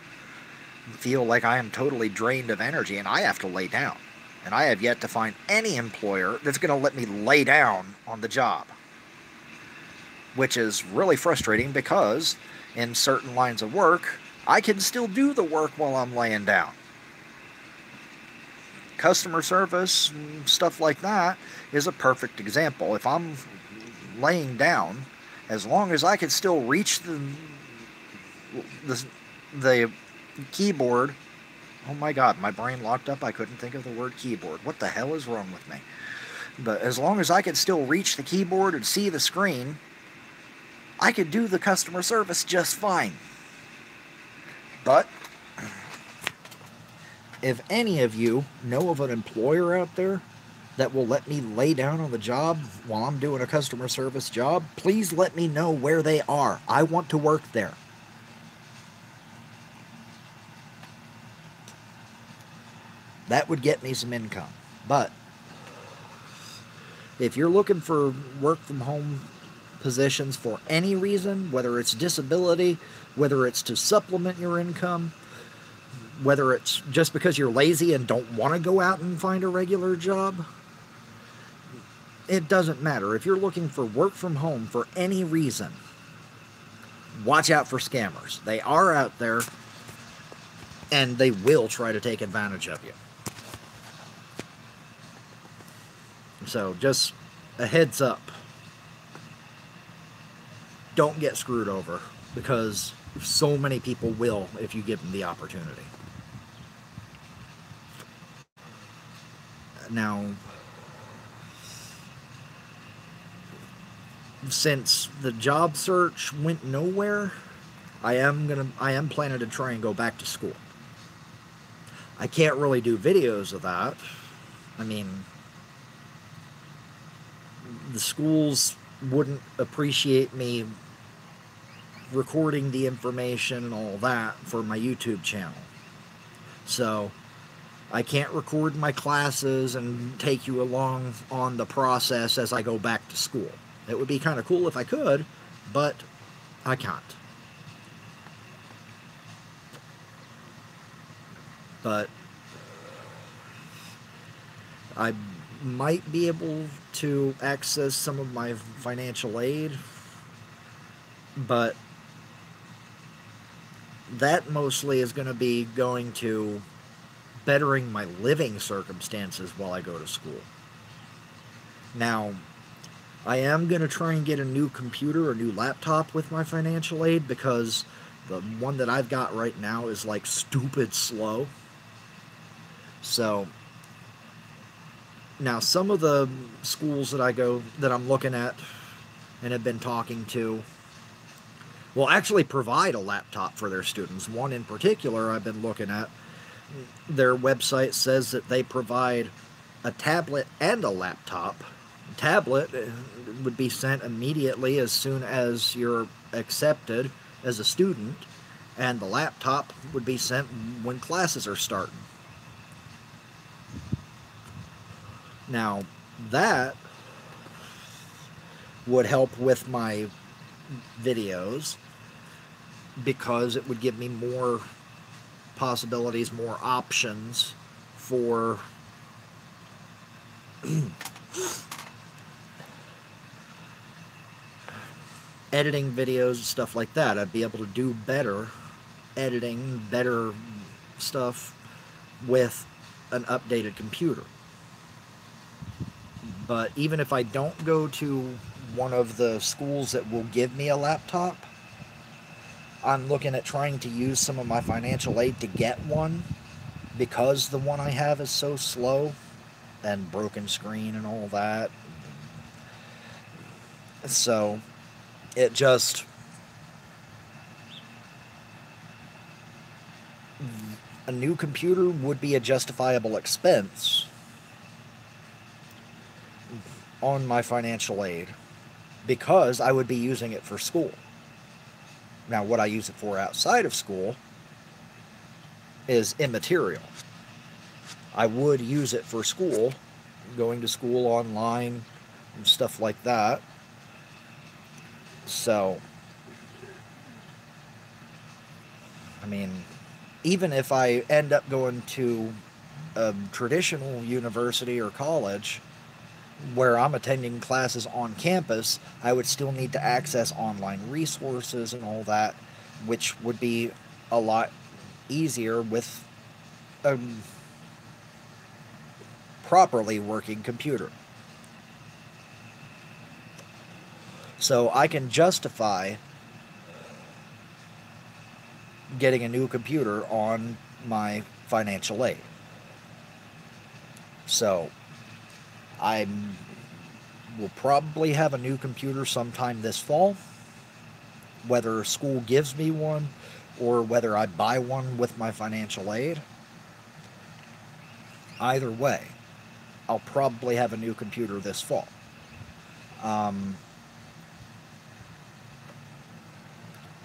feel like I am totally drained of energy and I have to lay down. And I have yet to find any employer that's going to let me lay down on the job. Which is really frustrating because in certain lines of work, I can still do the work while I'm laying down. Customer service, stuff like that, is a perfect example. If I'm laying down, as long as I can still reach the keyboard. Oh my God, my brain locked up. I couldn't think of the word keyboard. What the hell is wrong with me? But as long as I can still reach the keyboard and see the screen, I could do the customer service just fine. But if any of you know of an employer out there that will let me lay down on the job while I'm doing a customer service job, please let me know where they are. I want to work there. That would get me some income. But if you're looking for work from home positions for any reason, whether it's disability, whether it's to supplement your income, whether it's just because you're lazy and don't want to go out and find a regular job, it doesn't matter. If you're looking for work from home for any reason, watch out for scammers. They are out there, and they will try to take advantage of you. So just a heads up. Don't get screwed over, because so many people will if you give them the opportunity. Now, since the job search went nowhere, I am planning to try and go back to school. I can't really do videos of that. I mean, the schools wouldn't appreciate me recording the information and all that for my YouTube channel. So I can't record my classes and take you along on the process as I go back to school. It would be kind of cool if I could, but I can't. But I might be able to access some of my financial aid, but that mostly is going to be going to bettering my living circumstances while I go to school. Now, I am going to try and get a new computer, a new laptop with my financial aid, because the one that I've got right now is like stupid slow. So now some of the schools that I'm looking at and have been talking to will actually provide a laptop for their students. One in particular I've been looking at, their website says that they provide a tablet and a laptop. Tablet would be sent immediately as soon as you're accepted as a student, and the laptop would be sent when classes are starting. Now, that would help with my videos, because it would give me more possibilities, more options for editing videos and stuff like that. I'd be able to do better editing, better stuff with an updated computer. But even if I don't go to one of the schools that will give me a laptop, I'm looking at trying to use some of my financial aid to get one, because the one I have is so slow and broken screen and all that. So it just, a new computer would be a justifiable expense on my financial aid, because I would be using it for school. Now, what I use it for outside of school is immaterial. I would use it for school, going to school online and stuff like that. So, I mean, even if I end up going to a traditional university or college where I'm attending classes on campus, I would still need to access online resources and all that, which would be a lot easier with a properly working computer. So I can justify getting a new computer on my financial aid. So I will probably have a new computer sometime this fall, whether school gives me one or whether I buy one with my financial aid. Either way, I'll probably have a new computer this fall.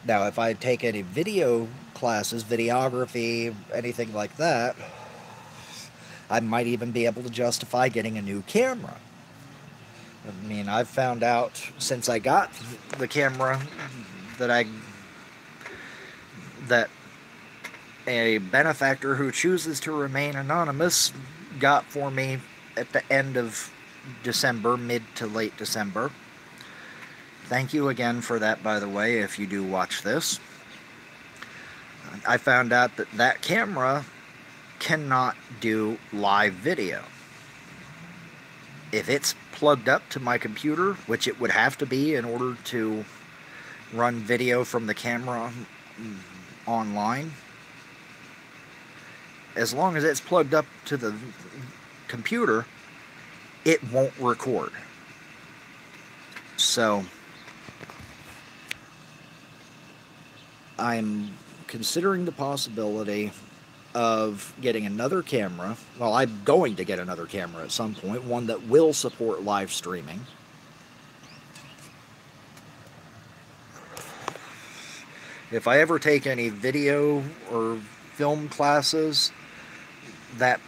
Now, if I take any video classes, videography, anything like that, I might even be able to justify getting a new camera. I mean, I've found out since I got the camera that a benefactor who chooses to remain anonymous got for me at the end of December, mid to late December. Thank you again for that, by the way, if you do watch this. I found out that that camera cannot do live video. If it's plugged up to my computer, which it would have to be in order to run video from the camera online, as long as it's plugged up to the computer, it won't record. So I'm considering the possibility of getting another camera. Well, I'm going to get another camera at some point, one that will support live streaming. If I ever take any video or film classes, that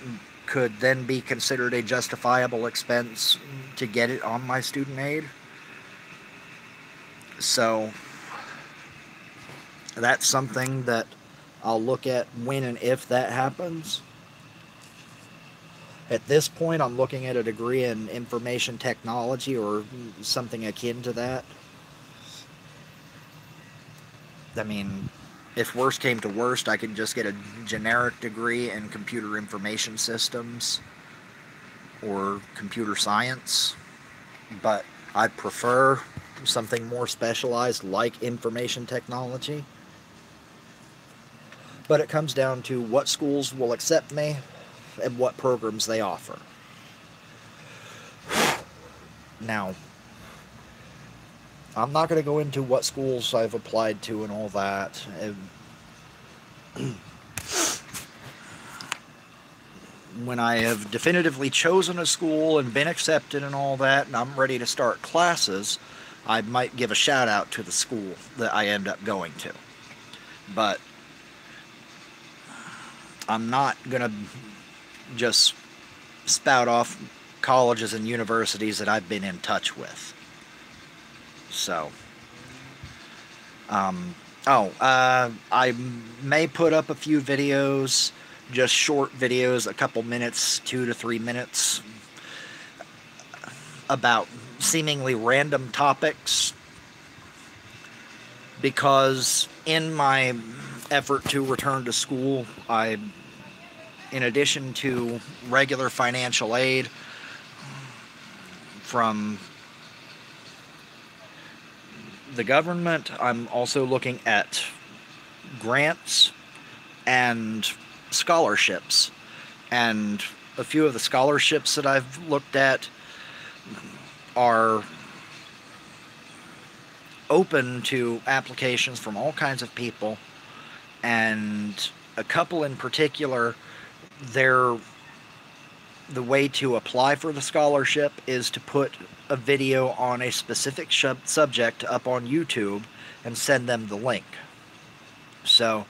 could then be considered a justifiable expense to get it on my student aid. So that's something that I'll look at when and if that happens. At this point, I'm looking at a degree in information technology or something akin to that. I mean, if worst came to worst, I could just get a generic degree in computer information systems or computer science, but I'd prefer something more specialized like information technology. But it comes down to what schools will accept me and what programs they offer. Now, I'm not going to go into what schools I've applied to and all that. When I have definitively chosen a school and been accepted and all that, and I'm ready to start classes, I might give a shout out to the school that I end up going to. But I'm not going to just spout off colleges and universities that I've been in touch with. So, I may put up a few videos, just short videos, a couple minutes, 2 to 3 minutes, about seemingly random topics, because in my effort to return to school, in addition to regular financial aid from the government, I'm also looking at grants and scholarships. And a few of the scholarships that I've looked at are open to applications from all kinds of people, and a couple in particular, the way to apply for the scholarship is to put a video on a specific subject up on YouTube and send them the link. So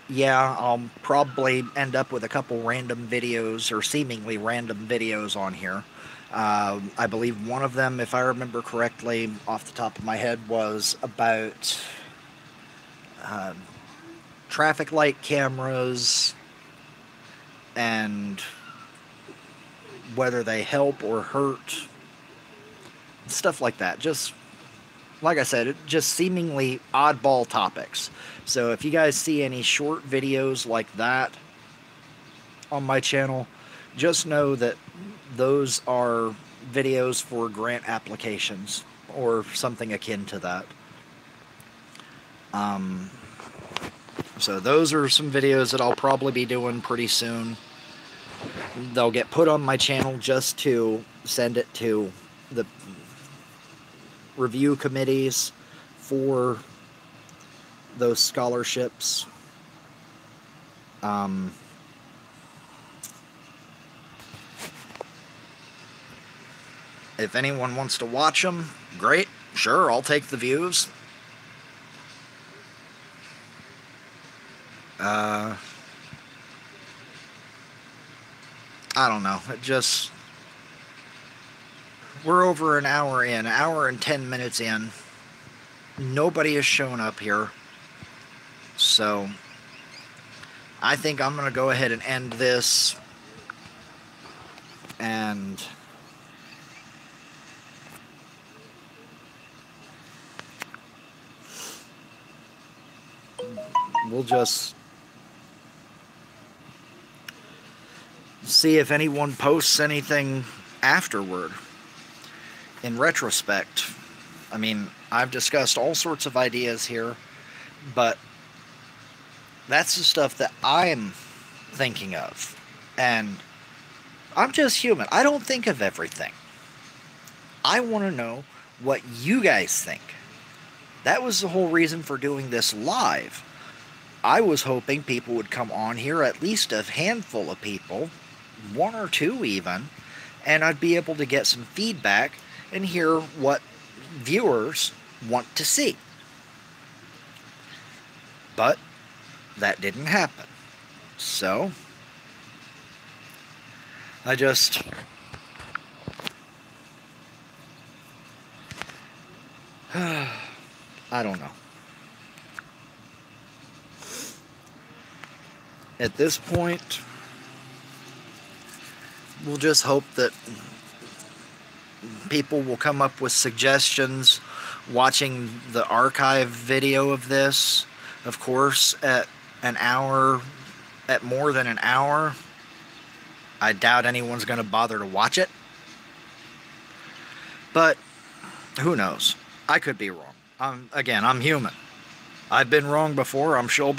yeah, I'll probably end up with a couple random videos, or seemingly random videos on here. I believe one of them, if I remember correctly off the top of my head, was about traffic light cameras and whether they help or hurt, stuff like that. Just like I said, just seemingly oddball topics. So if you guys see any short videos like that on my channel, just know that those are videos for grant applications or something akin to that. So those are some videos that I'll probably be doing pretty soon. They'll get put on my channel just to send it to the review committees for those scholarships. If anyone wants to watch them, great. Sure, I'll take the views. I don't know. We're over an hour in, hour and 10 minutes in. Nobody has shown up here. So I think I'm going to go ahead and end this. And we'll just see if anyone posts anything afterward. In retrospect, I mean, I've discussed all sorts of ideas here, but that's the stuff that I'm thinking of. And I'm just human. I don't think of everything. I want to know what you guys think. That was the whole reason for doing this live. I was hoping people would come on here, at least a handful of people, one or two even, and I'd be able to get some feedback and hear what viewers want to see. But that didn't happen. So I just I don't know. At this point, we'll just hope that people will come up with suggestions watching the archive video of this. Of course, at an hour, at more than an hour, I doubt anyone's going to bother to watch it. But who knows? I could be wrong. Again, I'm human. I've been wrong before. I'm sure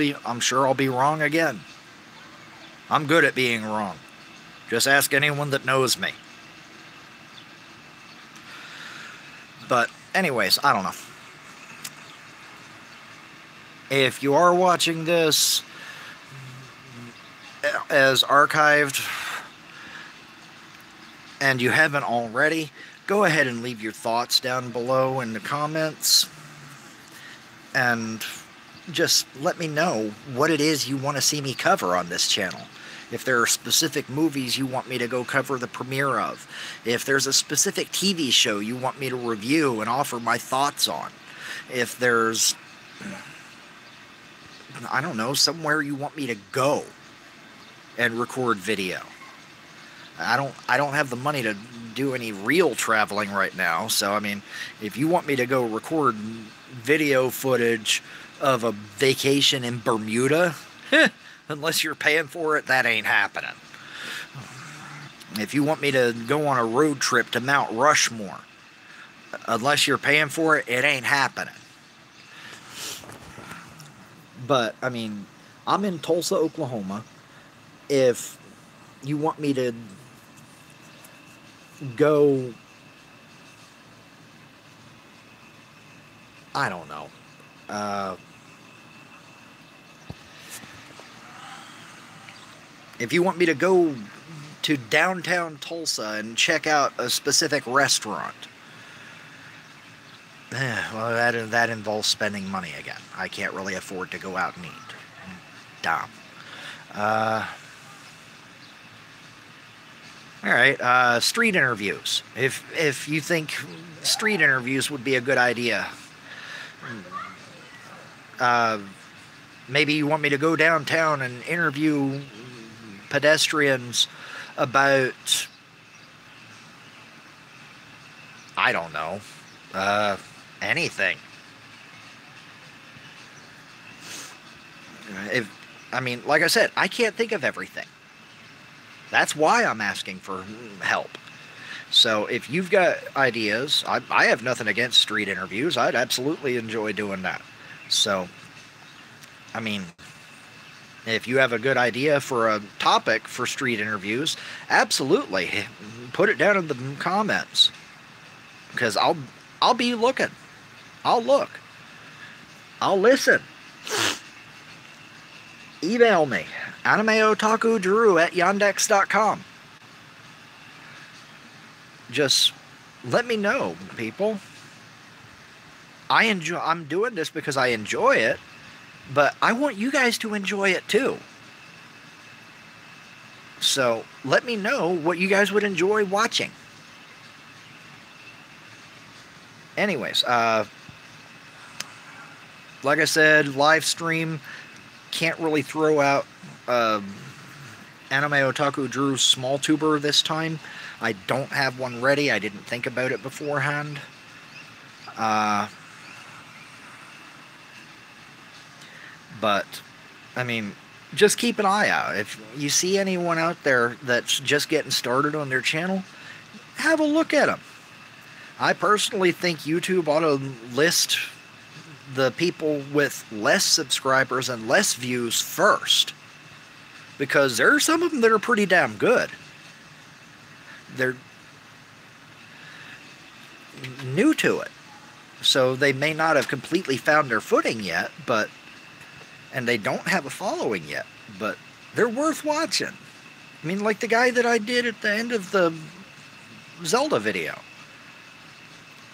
I'll be wrong again. I'm good at being wrong. Just ask anyone that knows me. But anyways, I don't know. If you are watching this as archived and you haven't already, go ahead and leave your thoughts down below in the comments and just let me know what it is you want to see me cover on this channel. If there are specific movies you want me to go cover the premiere of. If there's a specific TV show you want me to review and offer my thoughts on. If there's, I don't know, somewhere you want me to go and record video. I don't have the money to do any real traveling right now, so I mean, if you want me to go record video footage of a vacation in Bermuda, unless you're paying for it, that ain't happening. If you want me to go on a road trip to Mount Rushmore, unless you're paying for it, it ain't happening. But, I mean, I'm in Tulsa, Oklahoma. If you want me to go, I don't know, if you want me to go to downtown Tulsa and check out a specific restaurant, well, that involves spending money again. I can't really afford to go out and eat. Dumb. Alright, street interviews. If you think street interviews would be a good idea. Maybe you want me to go downtown and interview pedestrians about, I don't know, anything. I mean, like I said, I can't think of everything. That's why I'm asking for help. So if you've got ideas, I have nothing against street interviews. I'd absolutely enjoy doing that. So, I mean, if you have a good idea for a topic for street interviews, absolutely put it down in the comments, because I'll be looking. I'll look. I'll listen. Email me, animeotakudrew@yandex.com. Just let me know, people. I'm doing this because I enjoy it, but I want you guys to enjoy it too. So let me know what you guys would enjoy watching. Anyways, like I said, live stream. Can't really throw out Anime Otaku Drew's small tuber this time. I don't have one ready. I didn't think about it beforehand. But I mean, just keep an eye out. If you see anyone out there that's just getting started on their channel, have a look at them. I personally think YouTube ought to list the people with less subscribers and less views first, because there are some of them that are pretty damn good. They're new to it, so they may not have completely found their footing yet, and they don't have a following yet, but they're worth watching. I mean, like the guy that I did at the end of the Zelda video.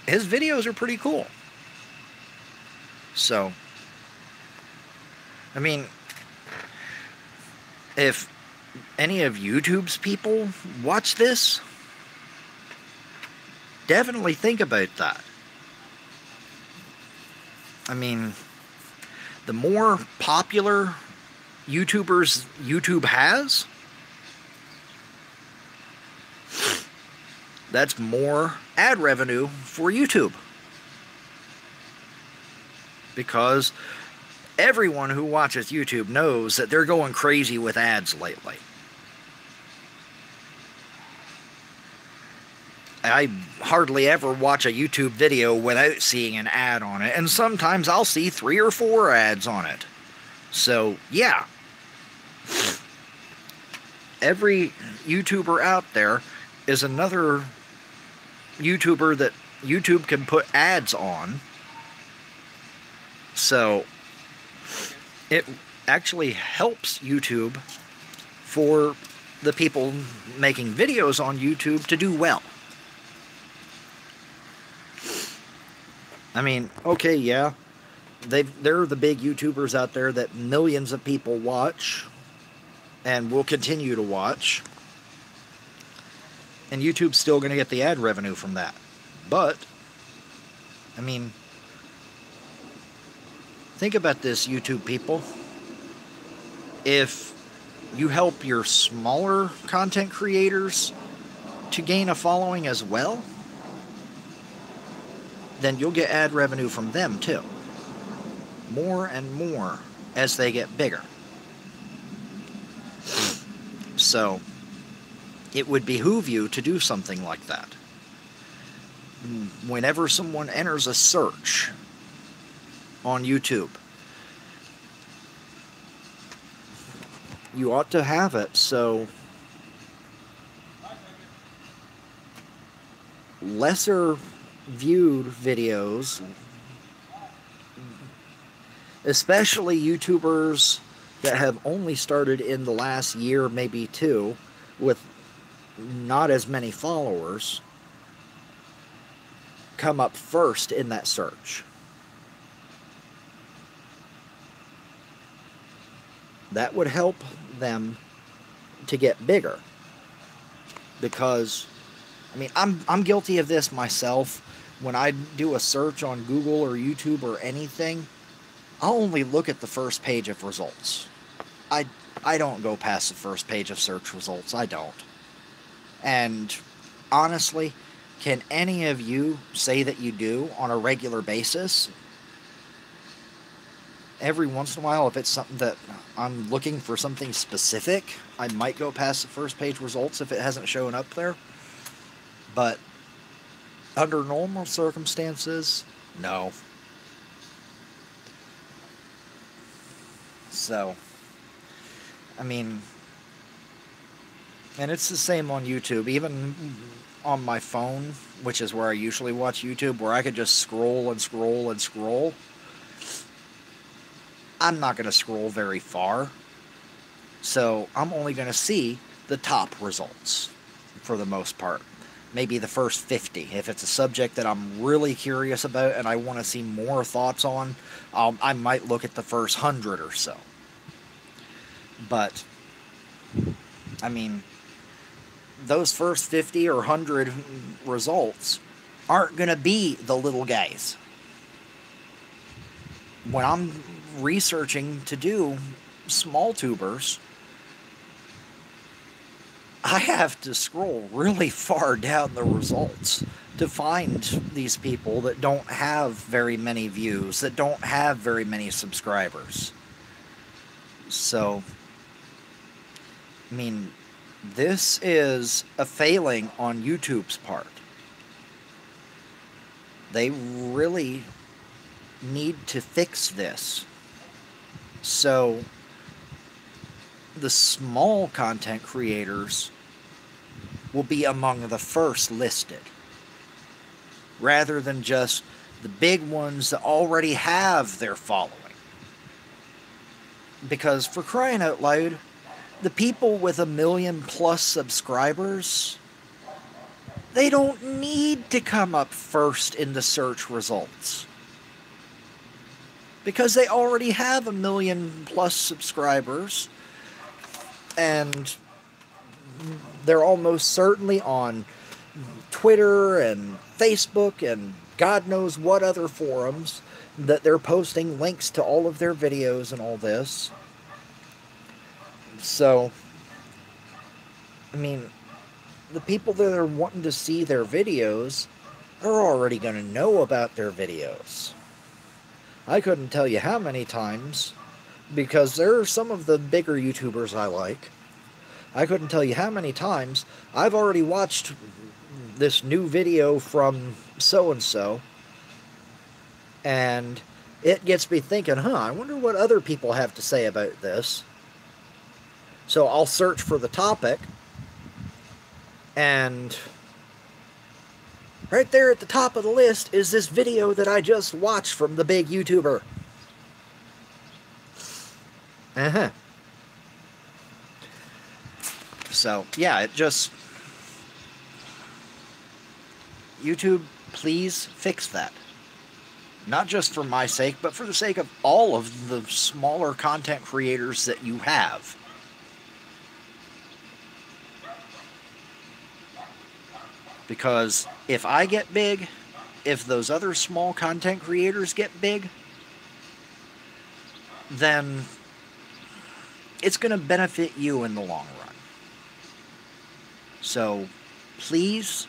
His videos are pretty cool. So, I mean, if any of YouTube's people watch this, definitely think about that. I mean, the more popular YouTubers YouTube has, that's more ad revenue for YouTube. Because everyone who watches YouTube knows that they're going crazy with ads lately. I hardly ever watch a YouTube video without seeing an ad on it, and sometimes I'll see 3 or 4 ads on it. So, yeah. Every YouTuber out there is another YouTuber that YouTube can put ads on. So, it actually helps YouTube for the people making videos on YouTube to do well. I mean, okay, yeah, they're the big YouTubers out there that millions of people watch and will continue to watch. And YouTube's still going to get the ad revenue from that. But, I mean, think about this, YouTube people. If you help your smaller content creators to gain a following as well, then you'll get ad revenue from them too. More and more as they get bigger. So, it would behoove you to do something like that. Whenever someone enters a search on YouTube, you ought to have it so lesser viewed videos, especially YouTubers that have only started in the last year, maybe 2, with not as many followers, come up first in that search. That would help them to get bigger. Because, I mean, I'm guilty of this myself. When I do a search on Google or YouTube or anything, I'll only look at the first page of results. I don't go past the first page of search results. I don't. And honestly, can any of you say that you do on a regular basis? Every once in a while, if it's something that I'm looking for something specific, I might go past the first page results if it hasn't shown up there. But under normal circumstances, no. So, I mean, and it's the same on YouTube. Even on my phone, which is where I usually watch YouTube, where I could just scroll and scroll and scroll, I'm not going to scroll very far. So, I'm only going to see the top results for the most part. Maybe the first 50. If it's a subject that I'm really curious about and I want to see more thoughts on, I might look at the first 100 or so. But, I mean, those first 50 or 100 results aren't going to be the little guys. When I'm researching to do small tubers, I have to scroll really far down the results to find these people that don't have very many views, that don't have very many subscribers. So, I mean, this is a failing on YouTube's part. They really need to fix this. So, the small content creators will be among the first listed, rather than just the big ones that already have their following. Because for crying out loud, the people with 1 million plus subscribers, they don't need to come up first in the search results. Because they already have 1 million plus subscribers, and they're almost certainly on Twitter and Facebook and God knows what other forums that they're posting links to all of their videos and all this. So, I mean, the people that are wanting to see their videos are already going to know about their videos. I couldn't tell you how many times, because there are some of the bigger YouTubers I like. I couldn't tell you how many times I've already watched this new video from so-and-so, and it gets me thinking, I wonder what other people have to say about this. So I'll search for the topic, and right there at the top of the list is this video that I just watched from the big YouTuber. So, yeah, it just... YouTube, please fix that. Not just for my sake, but for the sake of all of the smaller content creators that you have. Because if I get big, if those other small content creators get big, then it's going to benefit you in the long run. So, please,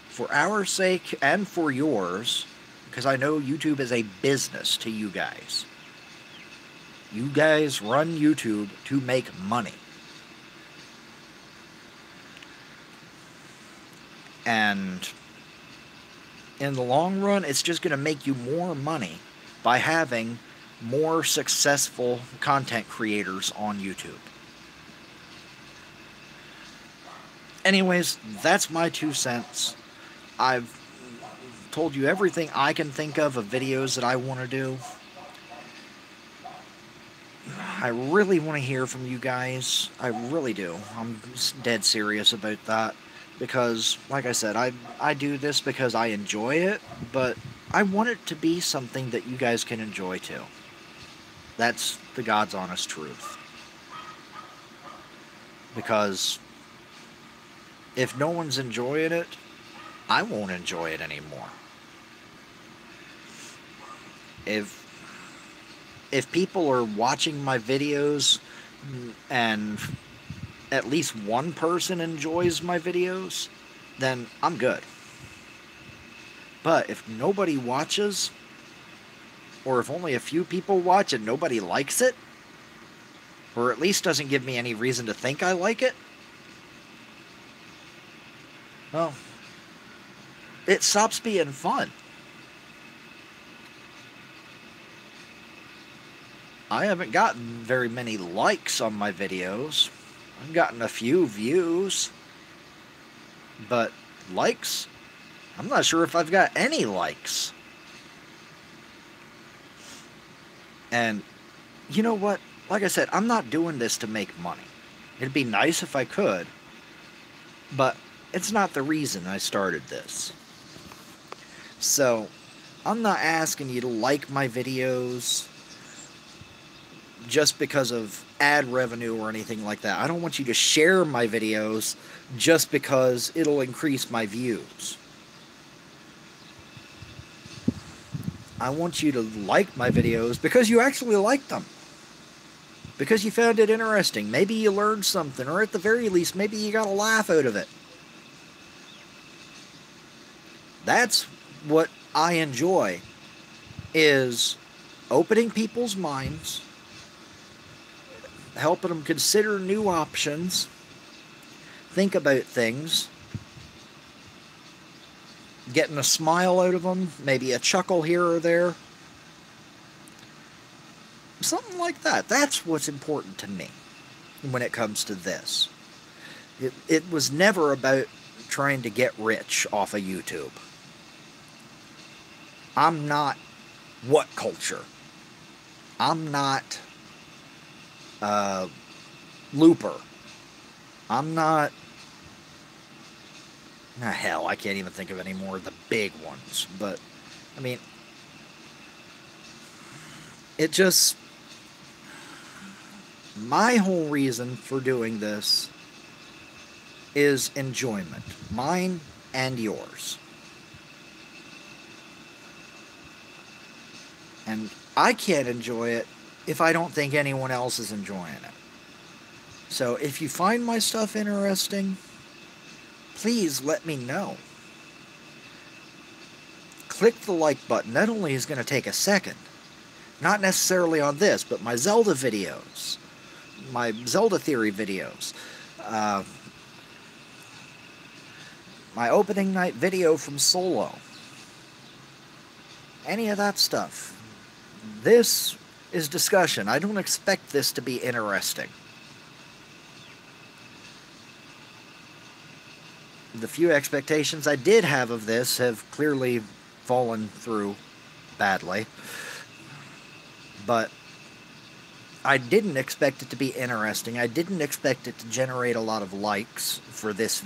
for our sake and for yours, because I know YouTube is a business to you guys. You guys run YouTube to make money. And in the long run, it's just going to make you more money by having more successful content creators on YouTube. Anyways, that's my 2 cents. I've told you everything I can think of videos that I want to do. I really want to hear from you guys. I really do. I'm dead serious about that. Because, like I said, I do this because I enjoy it, but I want it to be something that you guys can enjoy too. That's the God's honest truth. Because if no one's enjoying it, I won't enjoy it anymore. If people are watching my videos and at least one person enjoys my videos, then I'm good. But if nobody watches, or if only a few people watch and nobody likes it, or at least doesn't give me any reason to think I like it, well, it stops being fun. I haven't gotten very many likes on my videos. I've gotten a few views, but likes? I'm not sure if I've got any likes. And you know what? Like I said, I'm not doing this to make money. It'd be nice if I could, but it's not the reason I started this. So, I'm not asking you to like my videos just because of ad revenue or anything like that. I don't want you to share my videos just because it'll increase my views. I want you to like my videos because you actually like them. Because you found it interesting. Maybe you learned something, or at the very least, maybe you got a laugh out of it. That's what I enjoy, is opening people's minds helping them consider new options, think about things, getting a smile out of them, maybe a chuckle here or there. Something like that. That's what's important to me when it comes to this. It was never about trying to get rich off of YouTube. I'm not What Culture. I'm not Looper. I'm not... hell, I can't even think of any more of the big ones. But, I mean, it just... My whole reason for doing this is enjoyment. Mine and yours. And I can't enjoy it if I don't think anyone else is enjoying it. So if you find my stuff interesting, please let me know. Click the like button. That only is going to take a second. Not necessarily on this, but my Zelda videos. My Zelda Theory videos. My opening night video from Solo. Any of that stuff. This is discussion. I don't expect this to be interesting. The few expectations I did have of this have clearly fallen through badly. But I didn't expect it to be interesting. I didn't expect it to generate a lot of likes for this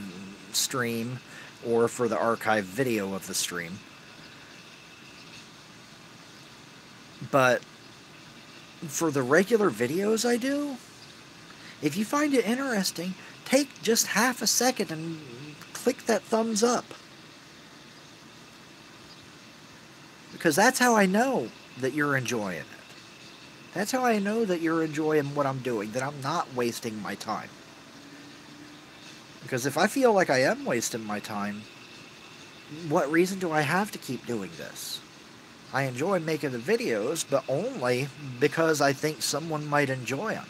stream or for the archive video of the stream. But for the regular videos I do, if you find it interesting, take just half a second and click that thumbs up. Because that's how I know that you're enjoying it. That's how I know that you're enjoying what I'm doing, that I'm not wasting my time. Because if I feel like I am wasting my time, what reason do I have to keep doing this? I enjoy making the videos, but only because I think someone might enjoy them.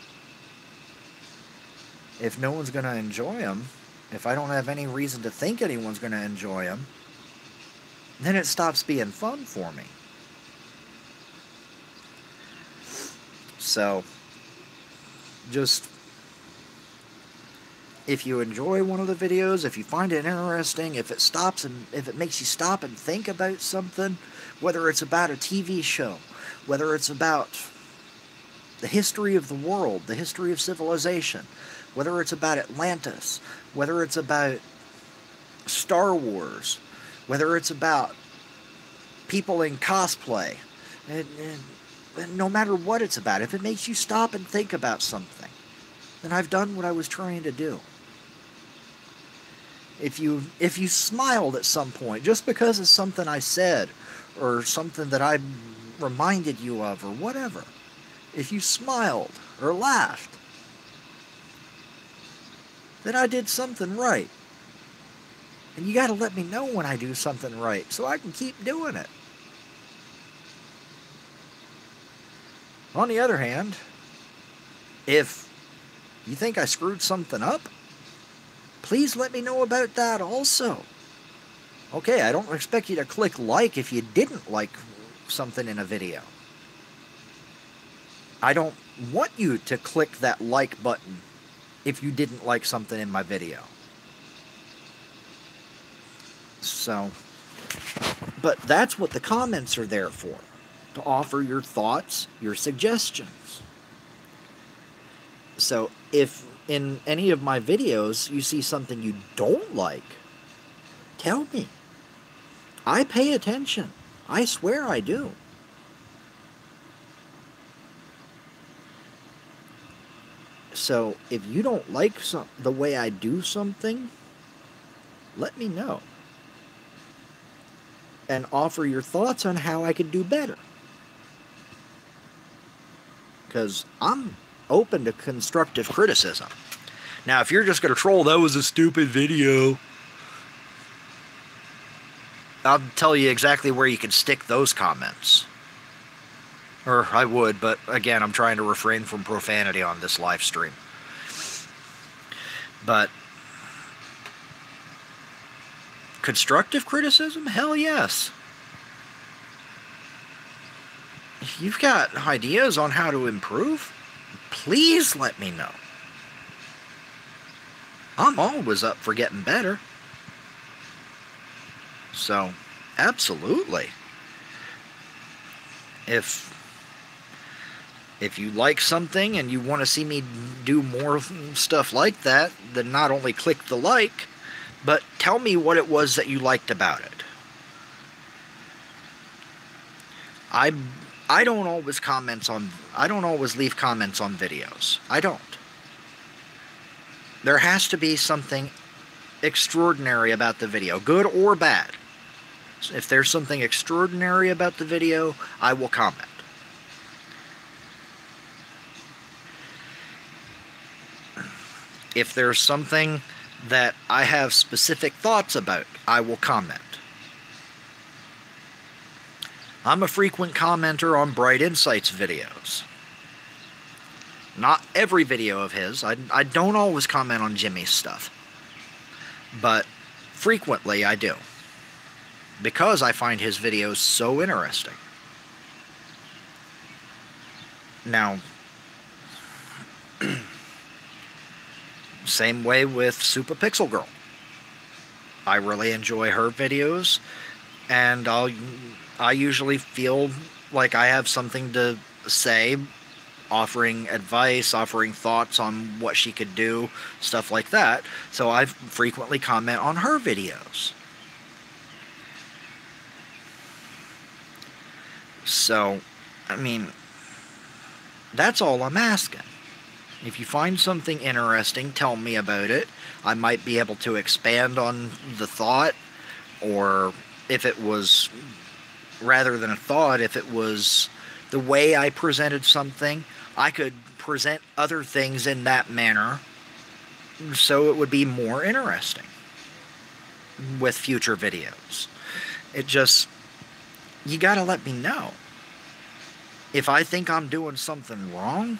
If no one's going to enjoy them, if I don't have any reason to think anyone's going to enjoy them, then it stops being fun for me. So, just, if you enjoy one of the videos, if you find it interesting, if it makes you stop and think about something, whether it's about a TV show, whether it's about the history of the world, the history of civilization, whether it's about Atlantis, whether it's about Star Wars, whether it's about people in cosplay, and no matter what it's about, if it makes you stop and think about something, then I've done what I was trying to do. If you smiled at some point, just because it's something I said, or something that I reminded you of, or whatever, if you smiled or laughed, then I did something right. And you gotta let me know when I do something right, so I can keep doing it. On the other hand, if you think I screwed something up, please let me know about that also. Okay, I don't expect you to click like if you didn't like something in a video. I don't want you to click that like button if you didn't like something in my video. So, but that's what the comments are there for. To offer your thoughts, your suggestions. So, if in any of my videos you see something you don't like, tell me. I pay attention. I swear I do. So, if you don't like the way I do something, let me know. And offer your thoughts on how I could do better. Because I'm open to constructive criticism. Now, if you're just going to troll, that was a stupid video, I'll tell you exactly where you can stick those comments. Or I would, but again, I'm trying to refrain from profanity on this live stream. But constructive criticism? Hell yes. If you've got ideas on how to improve, please let me know. I'm always up for getting better. So, absolutely. If you like something and you want to see me do more stuff like that, then not only click the like, but tell me what it was that you liked about it. I don't always leave comments on videos. I don't. There has to be something extraordinary about the video, good or bad. If there's something extraordinary about the video, I will comment. If there's something that I have specific thoughts about, I will comment. I'm a frequent commenter on Bright Insights videos. Not every video of his. I don't always comment on Jimmy's stuff. But frequently I do. Because I find his videos so interesting. Now, same way with Super Pixel Girl. I really enjoy her videos, and I usually feel like I have something to say, offering advice, offering thoughts on what she could do, stuff like that. So I frequently comment on her videos. So, I mean, that's all I'm asking. If you find something interesting, tell me about it. I might be able to expand on the thought, or if it was, rather than a thought, if it was the way I presented something, I could present other things in that manner so it would be more interesting with future videos. It just, you gotta let me know. If I think I'm doing something wrong,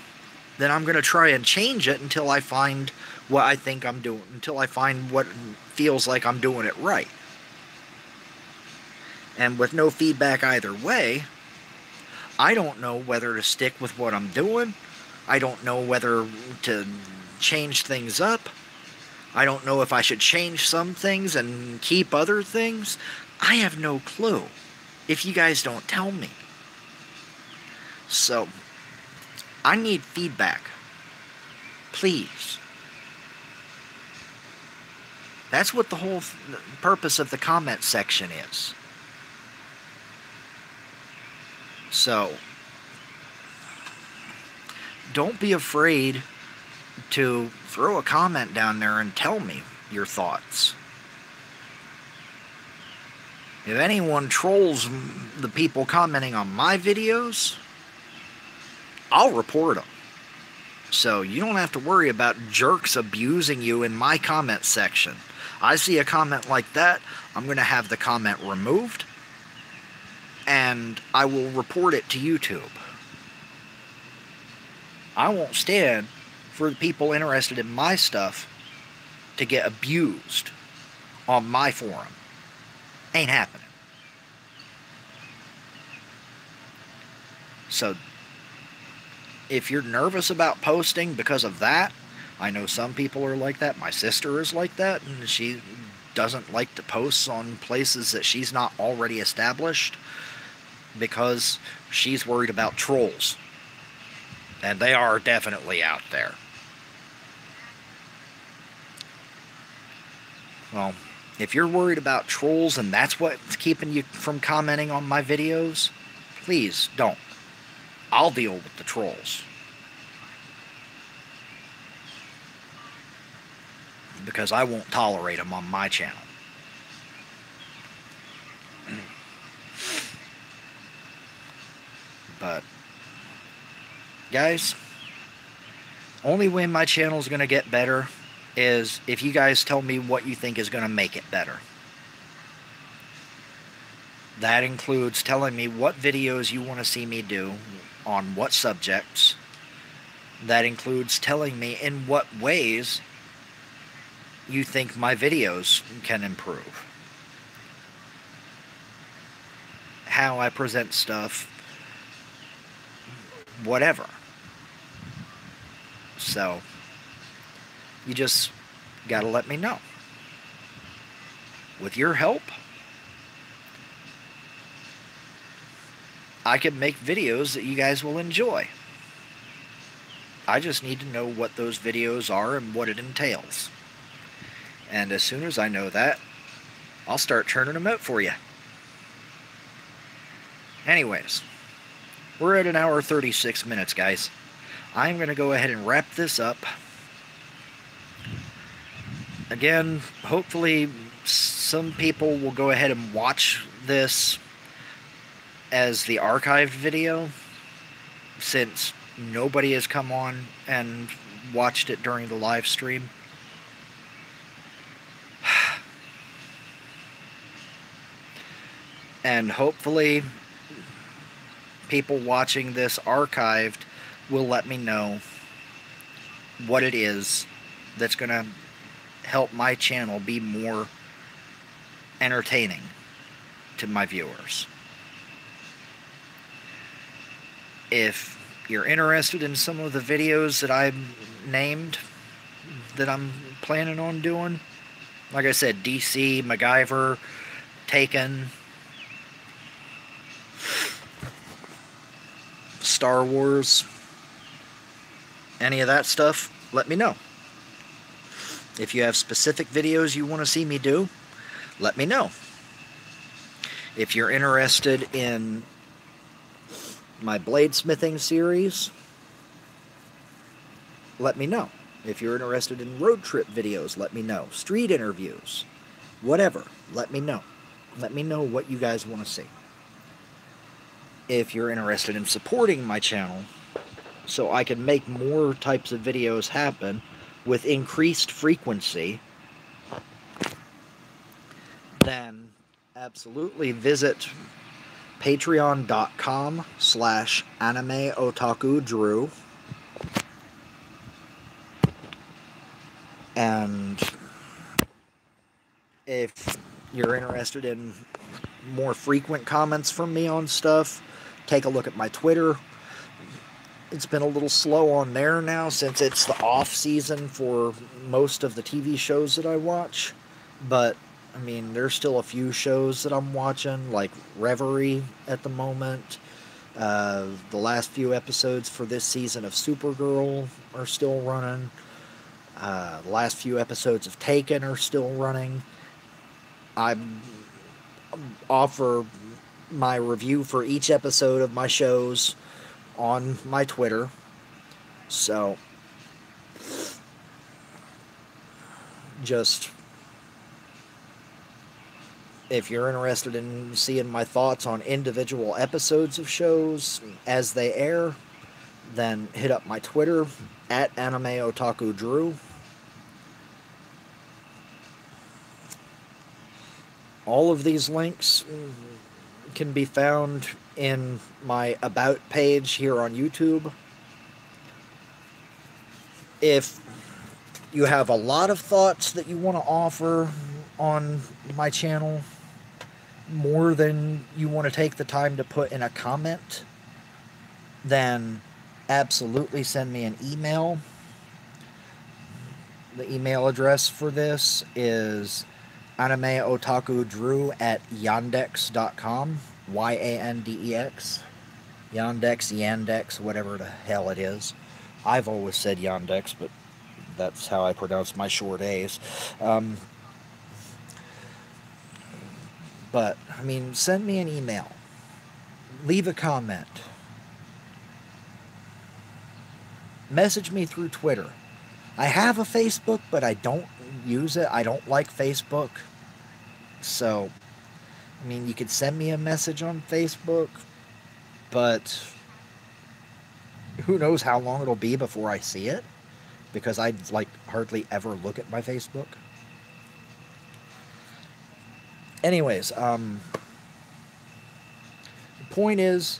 then I'm going to try and change it until I find what I think I'm doing, until I find what feels like I'm doing it right. And with no feedback either way, I don't know whether to stick with what I'm doing. I don't know whether to change things up. I don't know if I should change some things and keep other things. I have no clue if you guys don't tell me. So, I need feedback. Please. That's what the whole purpose of the comment section is. So, don't be afraid to throw a comment down there and tell me your thoughts. If anyone trolls the people commenting on my videos, I'll report them. So you don't have to worry about jerks abusing you in my comment section. I see a comment like that, I'm going to have the comment removed, and I will report it to YouTube. I won't stand for the people interested in my stuff to get abused on my forum. Ain't happening. So, if you're nervous about posting because of that, I know some people are like that. My sister is like that, and she doesn't like to post on places that she's not already established because she's worried about trolls. And they are definitely out there. Well, if you're worried about trolls and that's what's keeping you from commenting on my videos, please don't. I'll deal with the trolls. Because I won't tolerate them on my channel. But, guys, only way my channel is going to get better is if you guys tell me what you think is going to make it better. That includes telling me what videos you want to see me do, on what subjects. That includes telling me in what ways you think my videos can improve. How I present stuff, whatever. So, you just gotta let me know. With your help, I can make videos that you guys will enjoy. I just need to know what those videos are and what it entails. And as soon as I know that, I'll start churning them out for you. Anyways, we're at 1 hour 36 minutes, guys. I'm going to go ahead and wrap this up. Again, hopefully some people will go ahead and watch this as the archived video, since nobody has come on and watched it during the live stream. And hopefully people watching this archived will let me know what it is that's going to help my channel be more entertaining to my viewers. If you're interested in some of the videos that I've named that I'm planning on doing, like I said, DC, MacGyver, Taken, Star Wars, any of that stuff, let me know. If you have specific videos you want to see me do, let me know. If you're interested in my bladesmithing series, let me know. If you're interested in road trip videos, let me know. Street interviews, whatever, let me know. Let me know what you guys want to see. If you're interested in supporting my channel so I can make more types of videos happen with increased frequency, then absolutely visit patreon.com/animeotakudrew, and if you're interested in more frequent comments from me on stuff, take a look at my Twitter. It's been a little slow on there now since it's the off season for most of the TV shows that I watch, but I mean, there's still a few shows that I'm watching, like Reverie at the moment. The last few episodes for this season of Supergirl are still running. The last few episodes of Taken are still running. I offer my review for each episode of my shows on my Twitter. So, just, if you're interested in seeing my thoughts on individual episodes of shows as they air, then hit up my Twitter at AnimeOtakuDrew. All of these links can be found in my About page here on YouTube. If you have a lot of thoughts that you want to offer on my channel, more than you want to take the time to put in a comment, then absolutely send me an email. The email address for this is animeotakudrew@yandex.com. Yandex. Yandex, whatever the hell it is. I've always said Yandex, but that's how I pronounce my short A's. But, I mean, send me an email. Leave a comment. Message me through Twitter. I have a Facebook, but I don't use it. I don't like Facebook. So, I mean, you could send me a message on Facebook, but who knows how long it'll be before I see it, because I, like, hardly ever look at my Facebook. Anyways, the point is,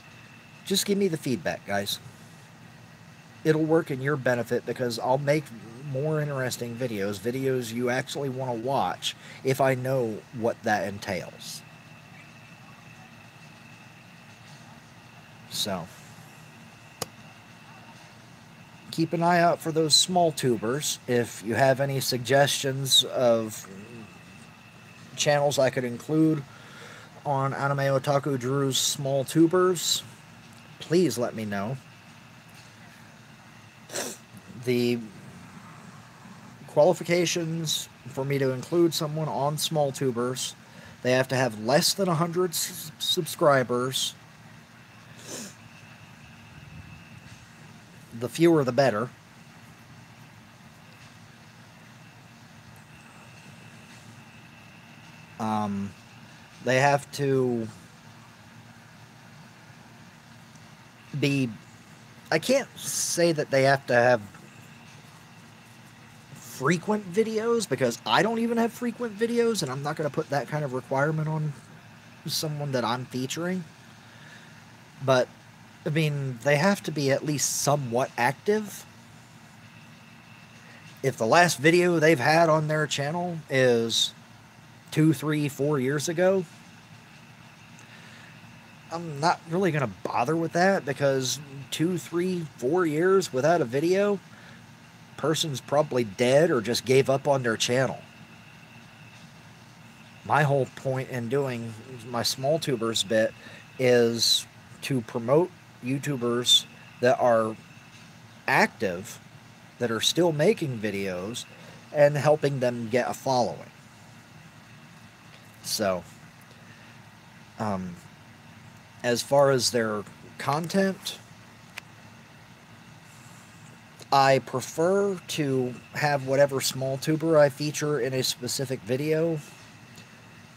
Just give me the feedback, guys. It'll work in your benefit because I'll make more interesting videos you actually want to watch if I know what that entails. So, keep an eye out for those small tubers. If you have any suggestions of channels I could include on Anime Otaku Drew's small tubers, please let me know. The qualifications for me to include someone on small tubers, they have to have less than 100 subscribers. The fewer the better. They have to be, I can't say that they have to have frequent videos because I don't even have frequent videos, and I'm not going to put that kind of requirement on someone that I'm featuring. But, I mean, they have to be at least somewhat active. If the last video they've had on their channel is 2, 3, 4 years ago, I'm not really going to bother with that because 2, 3, 4 years without a video, person's probably dead or just gave up on their channel. My whole point in doing my small tubers bit is to promote YouTubers that are active, that are still making videos, and helping them get a following. So, as far as their content, I prefer to have whatever small tuber I feature in a specific video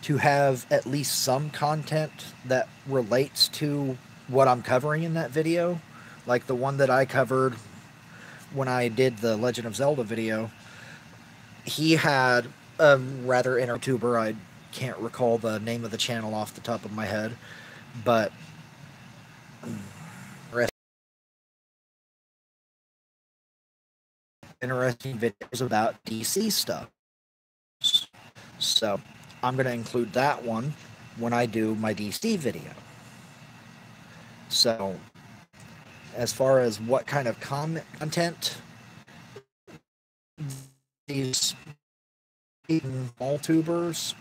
to have at least some content that relates to what I'm covering in that video. Like the one that I covered when I did the Legend of Zelda video, he had a rather interesting tuber. I can't recall the name of the channel off the top of my head, but interesting videos about DC stuff. So I'm going to include that one when I do my DC video. So as far as what kind of content these small tubers,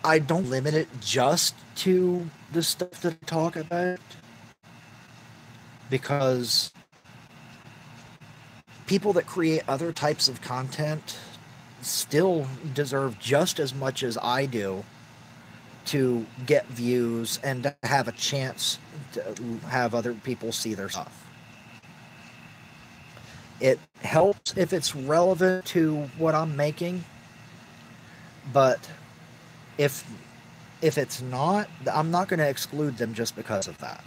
I don't limit it just to the stuff that I talk about, because people that create other types of content still deserve just as much as I do to get views and to have a chance to have other people see their stuff. It helps if it's relevant to what I'm making, but if it's not, I'm not going to exclude them just because of that.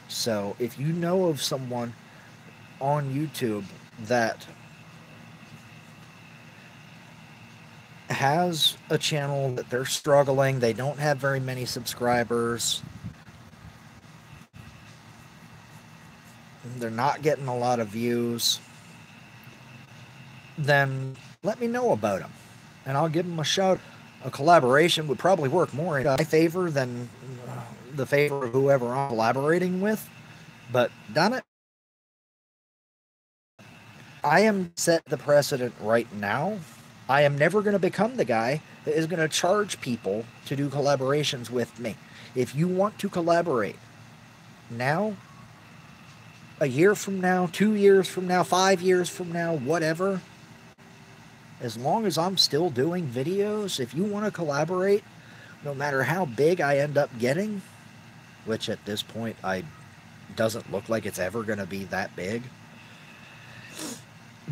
So if you know of someone on YouTube that has a channel that they're struggling, they don't have very many subscribers, they're not getting a lot of views, then let me know about them and I'll give them a shout. A collaboration would probably work more in my favor than the favor of whoever I'm collaborating with, but damn it, I am set the precedent right now. I am never going to become the guy that is going to charge people to do collaborations with me. If you want to collaborate now, a year from now, 2 years from now, 5 years from now, whatever, as long as I'm still doing videos, if you want to collaborate, no matter how big I end up getting, which at this point doesn't look like it's ever going to be that big,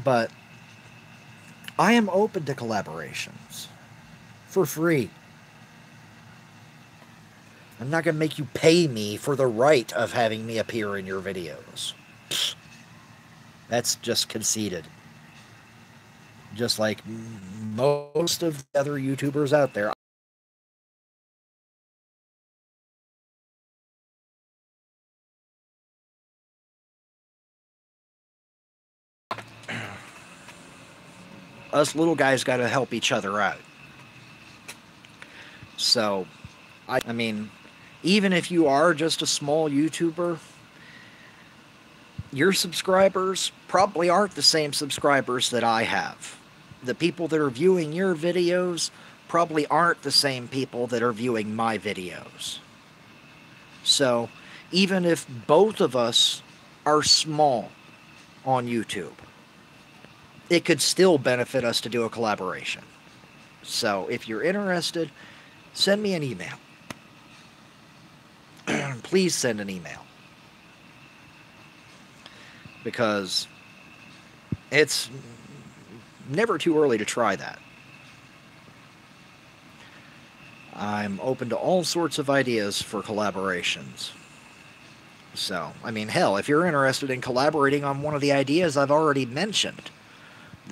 but I am open to collaborations for free. I'm not going to make you pay me for the right of having me appear in your videos. Pfft. That's just conceited. Just like most of the other YouTubers out there, Us little guys got to help each other out. So, I mean, even if you are just a small YouTuber, your subscribers probably aren't the same subscribers that I have. The people that are viewing your videos probably aren't the same people that are viewing my videos. So, even if both of us are small on YouTube, it could still benefit us to do a collaboration. So, if you're interested, send me an email. Please send an email. Because it's never too early to try that. I'm open to all sorts of ideas for collaborations. So, I mean, hell, if you're interested in collaborating on one of the ideas I've already mentioned,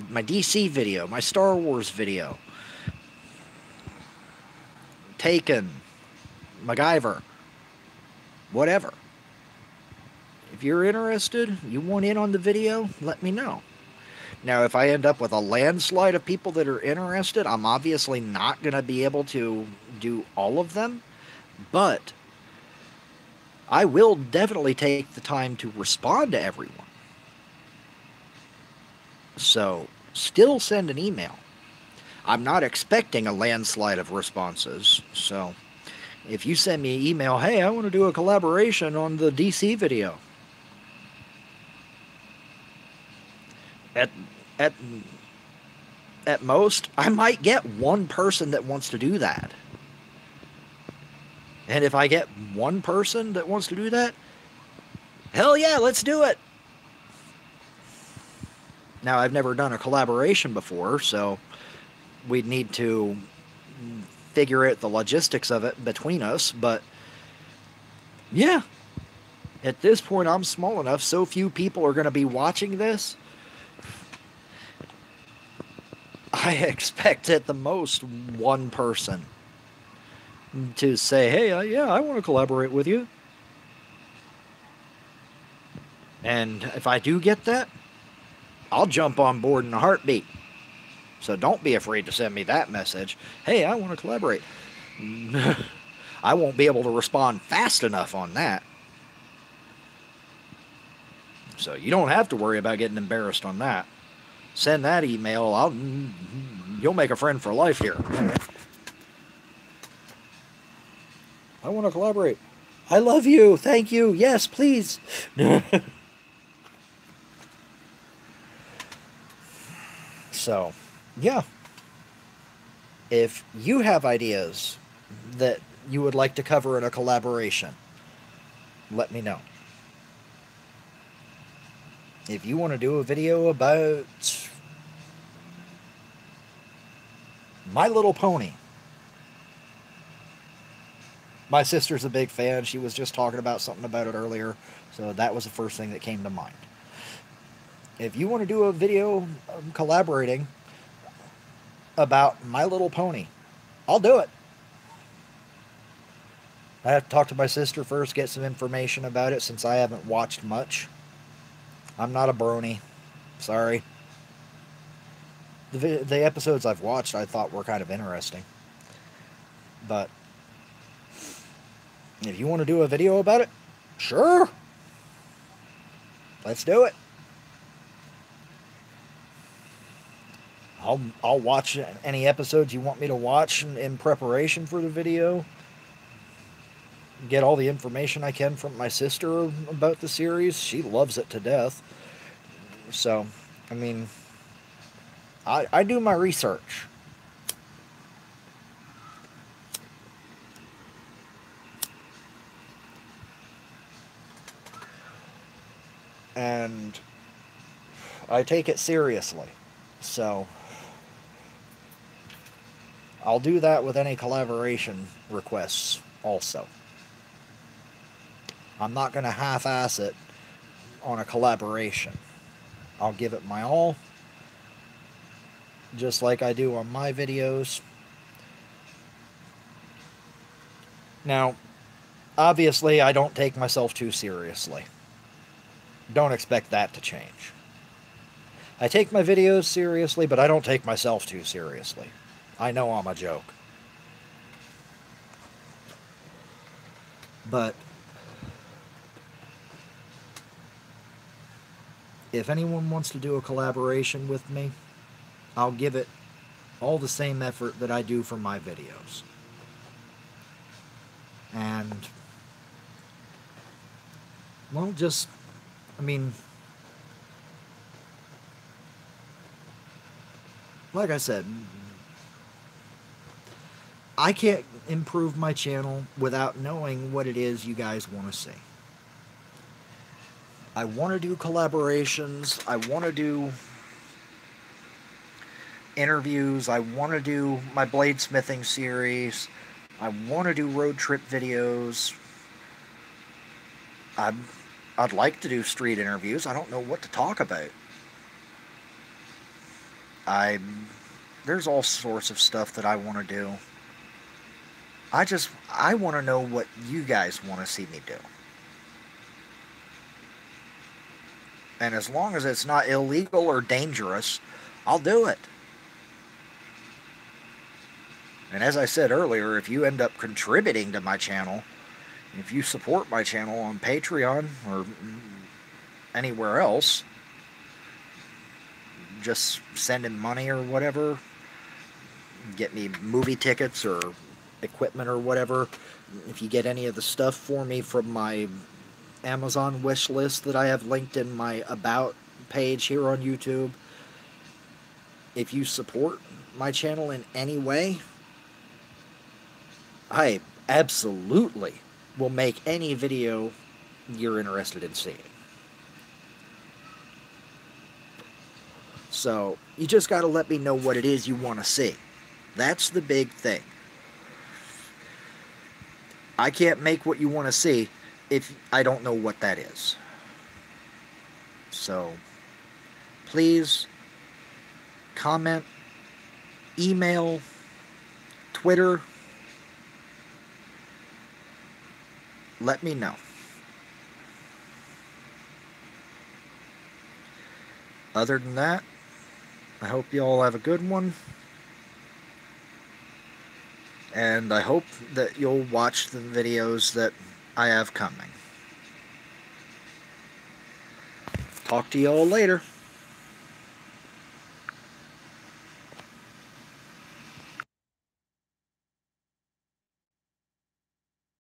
my DC video, my Star Wars video, Taken, MacGyver, whatever. If you're interested, you want in on the video, let me know. Now, if I end up with a landslide of people that are interested, I'm obviously not going to be able to do all of them, but I will definitely take the time to respond to everyone. So, still send an email. I'm not expecting a landslide of responses, so if you send me an email, hey, I want to do a collaboration on the DC video, at most, I might get one person that wants to do that. And if I get one person that wants to do that, hell yeah, let's do it. Now, I've never done a collaboration before, so we'd need to figure out the logistics of it between us, but yeah, at this point I'm small enough, so few people are going to be watching this. I expect at the most one person to say, hey, yeah, I want to collaborate with you. And if I do get that, I'll jump on board in a heartbeat. So don't be afraid to send me that message. Hey, I want to collaborate. I won't be able to respond fast enough on that. So you don't have to worry about getting embarrassed on that. Send that email. You'll make a friend for life here. I want to collaborate. I love you. Thank you. Yes, please. So, yeah. If you have ideas that you would like to cover in a collaboration, let me know. If you want to do a video about My Little Pony, my sister's a big fan. She was just talking about something about it earlier, so that was the first thing that came to mind. If you want to do a video collaborating about My Little Pony, I'll do it. I have to talk to my sister first, get some information about it, since I haven't watched much. I'm not a brony. Sorry. The episodes I've watched I thought were kind of interesting. But if you want to do a video about it, sure. Let's do it. I'll watch any episodes you want me to watch in preparation for the video. Get all the information I can from my sister about the series. She loves it to death. So, I mean, I do my research. And I take it seriously. So, I'll do that with any collaboration requests also. I'm not going to half-ass it on a collaboration. I'll give it my all, just like I do on my videos. Now, obviously, I don't take myself too seriously. Don't expect that to change. I take my videos seriously, but I don't take myself too seriously. I know I'm a joke. But if anyone wants to do a collaboration with me, I'll give it all the same effort that I do for my videos. And, well, just, I mean, like I said, I can't improve my channel without knowing what it is you guys want to see. I want to do collaborations. I want to do interviews. I want to do my bladesmithing series. I want to do road trip videos. I'd like to do street interviews. I don't know what to talk about. There's all sorts of stuff that I want to do. I want to know what you guys want to see me do. And as long as it's not illegal or dangerous, I'll do it. And as I said earlier, if you end up contributing to my channel, if you support my channel on Patreon or anywhere else, just send in money or whatever, get me movie tickets or equipment or whatever. If you get any of the stuff for me from my Amazon wish list that I have linked in my About page here on YouTube, if you support my channel in any way, I absolutely will make any video you're interested in seeing. So, you just got to let me know what it is you want to see. That's the big thing. I can't make what you want to see if I don't know what that is. So, please comment, email, Twitter. Let me know. Other than that, I hope you all have a good one. And I hope that you'll watch the videos that I have coming. Talk to you all later.